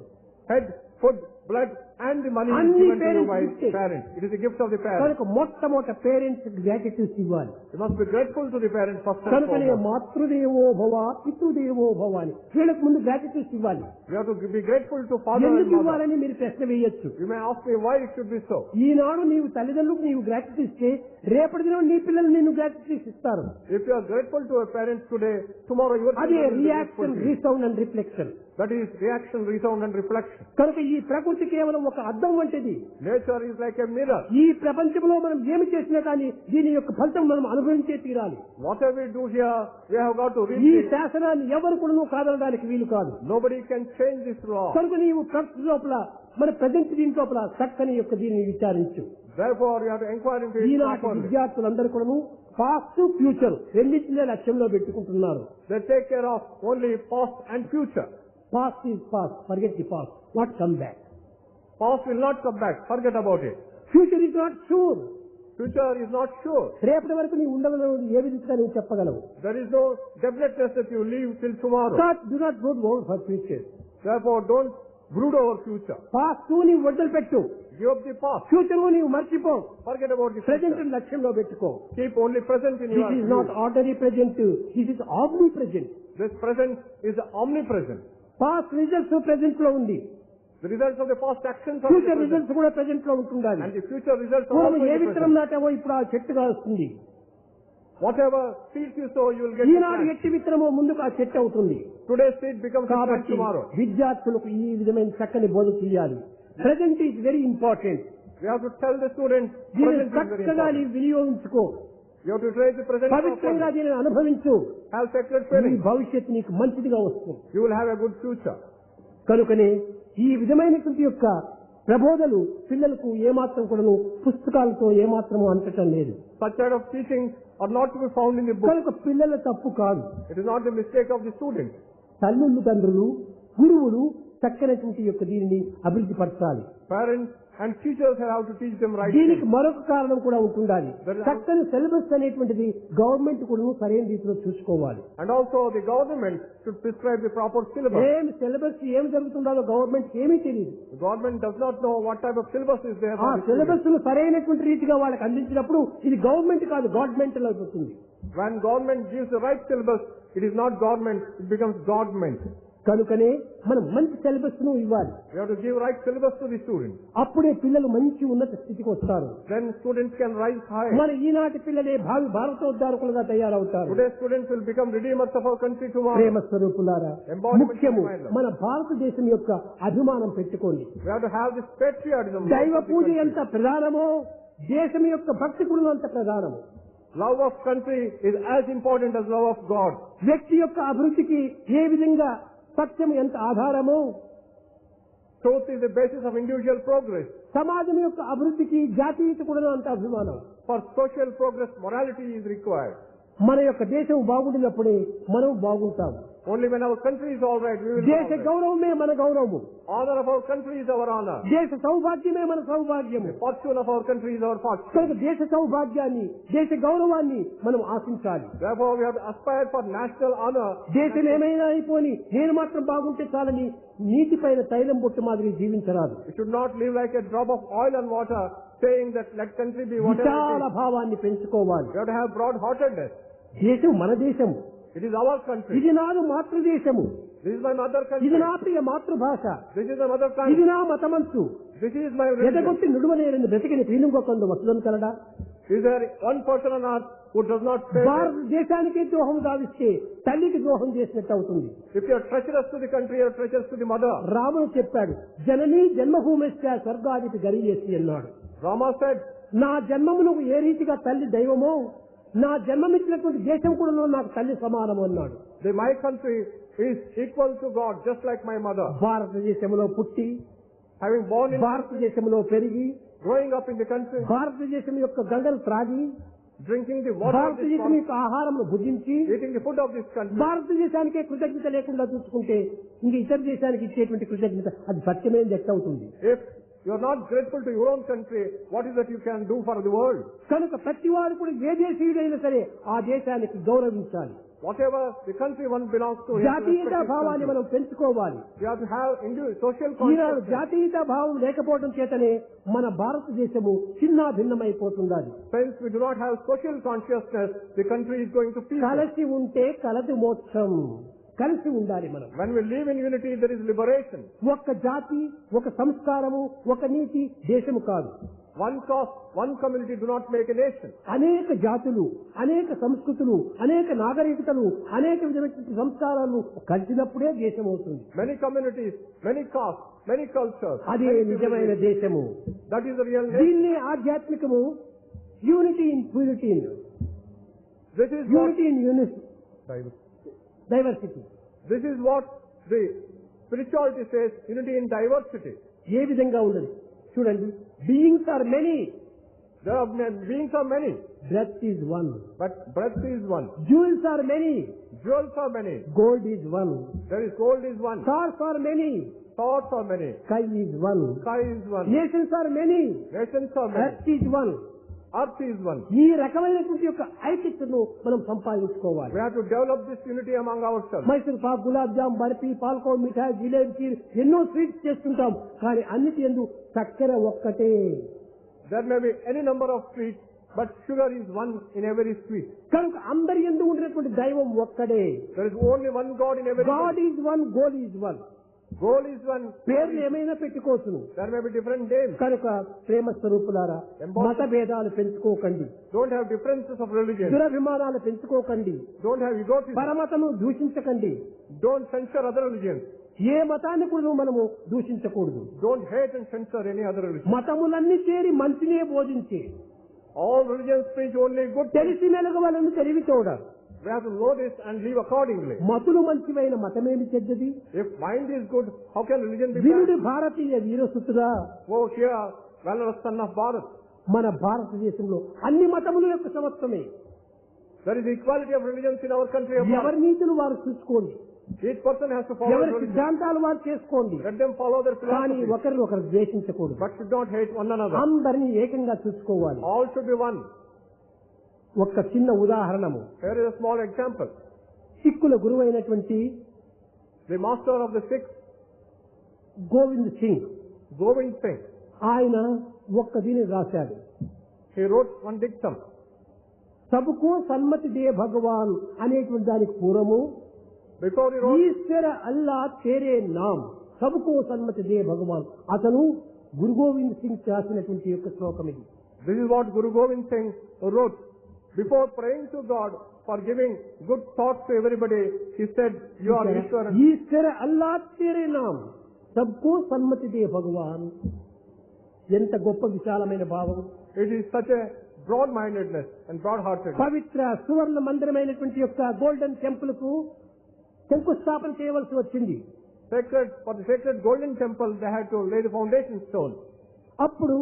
Head, food, blood, and the money is అన్ని given to you parents by gifted. parents. It is a gift of the parents. కనుక మొట్టమొదట parents gratitude ఇవ్వాలి. You must be grateful to the parents first and కనుకనే foremost. మాతృదేవో భవ, పితృదేవో భవ అని వీళ్ళకి ముందు గ్రాటిట్యూడ్ ఇవ్వాలి. We have to be grateful to father and ఎందుకు mother. ఇవ్వాలని మీరు ప్రశ్న వేయొచ్చు. You may ask me why it should be so. ఈనాడు నీవు తల్లిదండ్రులకు నీవు గ్రాటిట్యూడ్ ఇస్తే రేపటి దినం నీ పిల్లలు నిన్ను గ్రాటిట్యూడ్ ఇస్తారు. If you are grateful to your parents today, tomorrow your అదే children will be grateful reaction, to you. Resound and reflection. That is reaction, resound and reflection. కనుక ఈ ప్రకృతి కేవలం ఒక అద్దం వంటిది. Nature is like a mirror. ఈ ప్రపంచంలో మనం ఏమి చేసినా కానీ దీని యొక్క ఫలితం మనం అనుభవించే తీరాలి. Whatever we do here, we have got to read ఈ it. శాసనాన్ని ఎవరు కూడా కాదనడానికి వీలు కాదు. Nobody can change this law. కనుక నీవు ప్రకృతి లోపల మన ప్రజెంట్ దీని లోపల చక్కని యొక్క దీన్ని విచారించు. Therefore, you have to inquire into it ఈనాటి properly. విద్యార్థులందరూ కూడా పాస్ట్ ఫ్యూచర్ రెండింటినే లక్ష్యంలో పెట్టుకుంటున్నారు. They take care of only past and future. Past is past, forget the past, not come back. Past will not come back. Forget about it. Future is not sure. Future is not sure. రేపటి వరకు నీ ఉండగలవు, ఏ విధంగా నువ్వు చెప్పగలవు. There is no definiteness that you live till tomorrow. Do not brood over for future. Therefore, don't brood over future. Past నీవు వదిలిపెట్టు, Give up the past. Future నీవు మర్చిపో, Forget about the present future. లక్ష్యంలో పెట్టుకో. Keep only present in your this is not view. Ordinary present, this is omni present. This present is omnipresent. Past results present లో ఉంది, The results of the past actions are in the future present. Results కూడా present లో ఉంటుండాలి. And the future results are పూర్వం also A in the విత్తనం present. నాటావో ఇప్పుడు ఆ చెట్టుగా వస్తుంది. Whatever seeds you sow, you will get the Eenadu plant. ఎట్టి విత్తనమో ముందుకు ఆ చెట్టు అవుతుంది. Today's seed becomes a plant కాబట్టి tomorrow. విద్యార్థులకు ఈ విధమైన చక్కని బోధ చేయాలి. Present is very important. We have to tell the students, దీన్ని present is very చక్కగా important. నీవు వినియోగించుకో, You have to trade the present పవిత్రంగా properly. దీనిని అనుభవించు. Have sacred నీ feelings. భవిష్యత్తు నీకు మంచిదిగా వస్తుంది. You will have a good future. కనుకనే ఈ విధమైనటువంటి యొక్క ప్రబోధలు పిల్లలకు ఏమాత్రం కూడాను పుస్తకాలతో ఏమాత్రము అంటటం లేదు. Such kind of teachings are not to be found in the book. కనుక పిల్లల తప్పు కాదు, It is not the mistake of the students. తల్లులు తండ్రులు గురువులు చక్కనటువంటి యొక్క దీనిని అభివృద్ధి పరచాలి. Parents and teachers have to teach them right దీనికి things. మరొక కారణం కూడా ఉంటుండాలి. చక్కని సిలబస్ అనేటువంటిది గవర్నమెంట్ కూడా సరైన రీతిలో చూసుకోవాలి. And also the government should prescribe the proper syllabus. ఏం సిలబస్ ఏం జరుగుతుందో గవర్నమెంట్ ఏమీ తెలియదు. The government does not know what type of syllabus is there ఆ for the students. సిలబస్ ను సరైనటువంటి రీతిగా వాళ్ళకి అందించినప్పుడు ఇది గవర్నమెంట్ కాదు, గవర్నమెంట్ అయిపోతుంది. When government gives the right syllabus, it is not government, it becomes government. కనుకనే మనం మంచి సిలబస్ ను ఇవ్వాలి. We have to give right syllabus to the students. అప్పుడే పిల్లలు మంచి ఉన్నత స్థితికి వస్తారు. Then students can rise high. మన ఈనాటి పిల్లలే భావి భారతోద్ధారకులుగా తయారవుతారు. Today's students will become redeemers of our country tomorrow. ప్రేమ స్వరూపులారా, Embodiment ముఖ్యము of mind. మన భారతదేశం యొక్క అభిమానం పెట్టుకోండి. We have to have this patriotism. దైవ love of the puja country. ఎంత ప్రధానమో దేశం యొక్క భక్తి కూడా అంత ప్రధానము. Love of country is as important as love of God. వ్యక్తి యొక్క అభివృద్ధికి ఏ విధంగా సత్యం ఎంత ఆధారమో Truth is the basis of individual progress. సమాజం యొక్క అభివృద్ధికి జాతీయత కూడా అంత అభిమానం. For social progress, morality is required. మన యొక్క దేశం బాగుండినప్పుడే మనం బాగుంటాం. Only when our country is all right, we will be all దేశ right. గౌరవమే మన గౌరవము, Honor of our country is our honor. దేశ సౌభాగ్యమే మన సౌభాగ్యము. Fortune of our country is our fortune. కనుక దేశ సౌభాగ్యాన్ని దేశ గౌరవాన్ని మనం ఆశించాలి. Therefore, we have to aspire for national honor. దేశం ఏమైనా అయిపోని నేను మాత్రం బాగుంటే చాలని నీటి పైన తైలం బొట్టు మాదిరి జీవించరాదు. We should not live like a drop of oil and water, saying that let country be whatever Vishala it is. భావాన్ని పెంచుకోవాలి. We have to have broad-heartedness. దేశం మన దేశము, It is our country. ఇది నాడు మాతృదేశము, This is my mother country. ఇది నా ప్రియ మాతృభాష, This is the mother ఇది country. నా మతమంచు. This is my religion. ఎదగొట్టి నుడువలేరని బ్రతికిన పీనుగొకందు వసుదం కలడా. Is there one person on earth who does not say that భారతదేశానికి ద్రోహం గావిస్తే తల్లికి ద్రోహం చేసినట్టు అవుతుంది. if you are treacherous to the country, you are treacherous to the mother? రాముడు చెప్పాడు, జననీ జన్మభూమిశ్చ స్వర్గాదిపి గరీయసి అన్నాడు. Rama said, నా జన్మమునకు ఏ రీతిగా తల్లి దైవమో నా జన్మమిచ్చినటువంటి దేశం కూడా నాకు తల్లి సమానము అన్నాడు. my country is equal to God, just like my mother. భారతదేశంలో పుట్టి Having born in, భారతదేశంలో పెరిగి growing up in the country, భారతదేశం యొక్క గంగలు త్రాగి drinking the water of this భారతదేశం country, యొక్క ఆహారం భుజించి eating the food of this country, భారతదేశానికే కృతజ్ఞత లేకుండా చూసుకుంటే ఇంక ఇతర దేశానికి ఇచ్చేటువంటి కృతజ్ఞత అది సత్యమైన జట్టు అవుతుంది. if you are not grateful to your own country, what is that you can do for the world? కనుక ప్రతి వారు కూడా ఏ దేశీయుడైనా సరే ఆ దేశానికి గౌరవించాలి. Whatever the country one belongs to, he has to జాతీయతా respect his భావాన్ని country. మనం పెంచుకోవాలి. You have to have social Eenadu consciousness. జాతీయతా భావం లేకపోవడం చేతనే మన భారతదేశము చిన్న భిన్నమైపోతున్నది. Since we do not have social consciousness, the country is going to pieces. కలిసి ఉంటే కలదు మోక్షం. కలిసి ఉండాలి మనం. When we live in unity, there is liberation. ఒక్క జాతి, ఒక సంస్కారము, ఒక నీతి దేశము కాదు. One caste, one community do not make a nation. అనేక జాతులు, అనేక సంస్కృతులు, అనేక నాగరికతలు, అనేక విధమైన సంస్కారాలు కలిసినప్పుడే దేశం అవుతుంది. Many communities, many castes, many cultures. అదే నిజమైన దేశము. That is the real nation. దీన్ని ఆధ్యాత్మికము unity in purity, This is what, unity in diversity. this is what the spirituality says, unity in diversity. ఏ విధంగా ఉన్నది చూడండి. Beings are many, There are beings are many, breath is one. but breath is one. Jewels are many, Jewels are many. gold is one. There is gold is one. Stars are many, Thoughts are many. sky is one. Sky is one. Nations are many, Nations are many. earth is one. Earth is one. ఈ రకమైనటువంటి యొక్క ఐక్యతను మనం సంపాదించుకోవాలి. We have to develop this unity among ourselves. Mysore pak, gulab jam, barfi, పాల్కో, మిఠాయి, జిలేబీ, ఖీర్ ఎన్నో sweets చేస్తుంటాం. కానీ అన్నిటి యందు చక్కెర ఒక్కటే. There may be any number of sweets, but sugar is one in every sweet. కనుక అందరి యందు ఉండేటువంటి దైవం ఒక్కడే. There is only one God in every God is one, goal is one. Goal is one. పేర్లు ఏమైనా పెట్టుకోవచ్చును. There may be different names. కనుక ప్రేమ స్వరూపులారా, మత భేదాలు పెంచుకోకండి. Don't have differences of religion. దురభిమానాలు పెంచుకోకండి. Don't have egotism. పరమతను దూషించకండి. Don't censure other religions. ఏ మతాన్ని కూడా మనము దూషించకూడదు. Don't hate and censure any other religion. మతములన్నీ చేరి మంచినే బోధించి All religions preach only good. తెలిసి మెలగవలను తెలివి తోడ. We have to know this and live accordingly. మతులు మంచివైన మతమేమి చెడ్డది. If mind is good, how can religion be Veerudu bad? Bharatiya వీరసుతుడా. Oh, here, valorous son of Bharat. మన భారతదేశంలో అన్ని మతముల యొక్క సమత్వమే. There is equality of religions in our country. ఎవరి నీతులు వారు చూసుకోండి. Each person has to follow ఎవరి his religion. సిద్ధాంతాలు వారు చేసుకోండి. Let them follow their కానీ philosophy, ఒకరిని ఒకరు ద్వేషించకూడదు. but should not hate one another. అందరినీ ఏకంగా చూసుకోవాలి. All should be one. ఒక చిన్న ఉదాహరణము. Here is a small example. సిక్కుల గురువైనటువంటి The master of the Sikhs, Govind Singh, Govind Singh, ఆయన ఒక్క దీని రాశాడు. he wrote one dictum. సబుకో సన్మతి దే భగవాన్ అనేటువంటి దానికి పూర్వము Before he wrote, Ishwara Allah తేరే నామ్ సబుకో సన్మతి దే భగవాన్. అతను గురు గోవింద్ సింగ్ రాసినటువంటి యొక్క శ్లోకం ఇది. this is what Guru Govind Singh wrote. Before praying to God for giving good thoughts to everybody, he said, you are Ishwaran. Ishwara Allah తేరే నామ్ సబ్కో సన్మతి దే భగవాన్. ఎంత గొప్ప విశాలమైన భావం. It is such a broad-mindedness and broad-heartedness. పవిత్ర సువర్ణ మందిరమైనటువంటి యొక్క గోల్డెన్ టెంపుల్ కు శంకుస్థాపన చేయవలసి వచ్చింది. For the sacred golden temple, they had to lay the foundation stone. అప్పుడు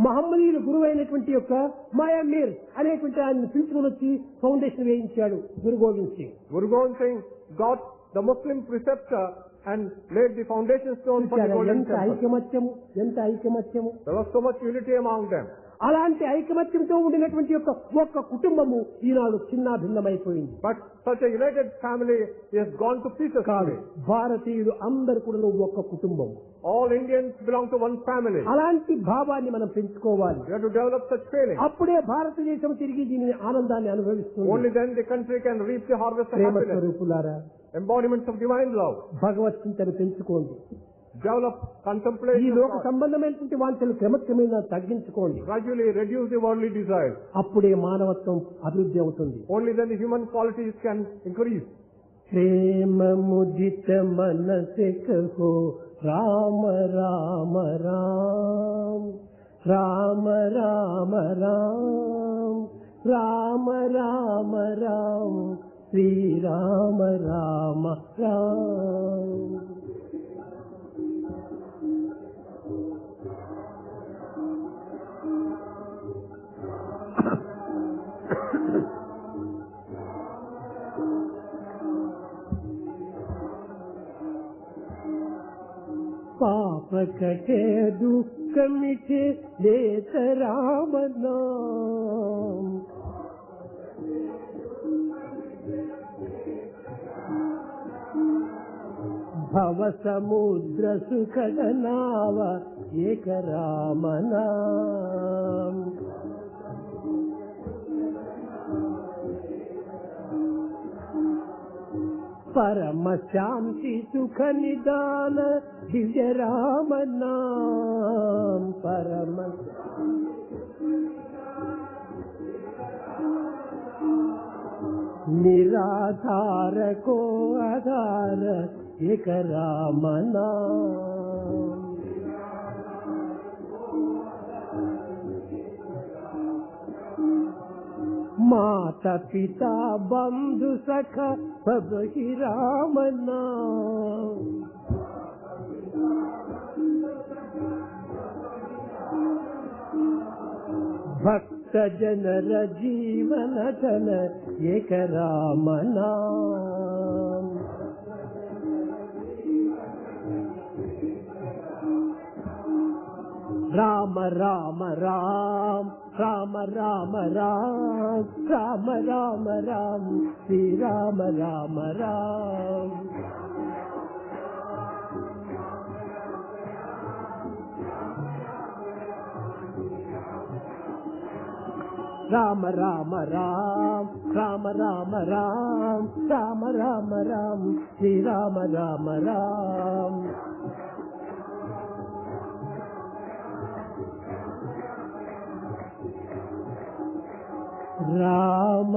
మహమ్మదీయుల గురువు అయినటువంటి యొక్క మాయామీర్ అనేటువంటి ఆయన పిలుచుకొని వచ్చి ఫౌండేషన్ వేయించాడు గురు Govind Singh. Guru Govind Singh got the Muslim preceptor and laid the foundation stone for the golden ఎంత temple. ఐకమత్యము, ఎంత ఐకమత్యము. There was so much unity among them. అలాంటి ఐకమత్యంతో ఉండినటువంటి యొక్క ఒక్క కుటుంబము ఈనాడు చిన్న భిన్నమైపోయింది. But such a united family has gone to pieces కాదు, today. భారతీయులు అందరు కూడా ఒక్క కుటుంబం. All Indians belong to one family. అలాంటి భావాన్ని మనం పెంచుకోవాలి. We have to develop such feeling. అప్పుడే భారతదేశం తిరిగి దీని ఆనందాన్ని అనుభవిస్తుంది. Only then the country can reap the harvest of Prema happiness. స్వరూపులారా, Embodiments of divine love. భగవత్ చింతన పెంచుకోండి. Develop ఈ contemplation of లోక God. సంబంధమైనటువంటి వాంఛలు క్రమక్రమేణా తగ్గించుకోండి. Gradually reduce the worldly desires. అప్పుడే మానవత్వం అభివృద్ధి అవుతుంది. Only then the human qualities can increase. ప్రేమ ముదిత మనసే కహో రామ రామ రామ రామ రామ రామ రామ రామ రామ శ్రీ రామ రామ రామ. पाप कटे दुख मिटे लेत राम नाम. भव समुद्र सुखद नाव एक राम नाम. परम शांति सुख निदान दिव्य राम नाम. परम निराधार को आधार एक राम नाम। माता पिता बंधु सखा सब ही राम नाम। भक्त जनर जीवन धन एक राम नाम। राम राम राम राम राम राम राम राम राम श्री राम राम राम। राम राम राम राम राम राम राम राम राम श्री राम राम राम। राम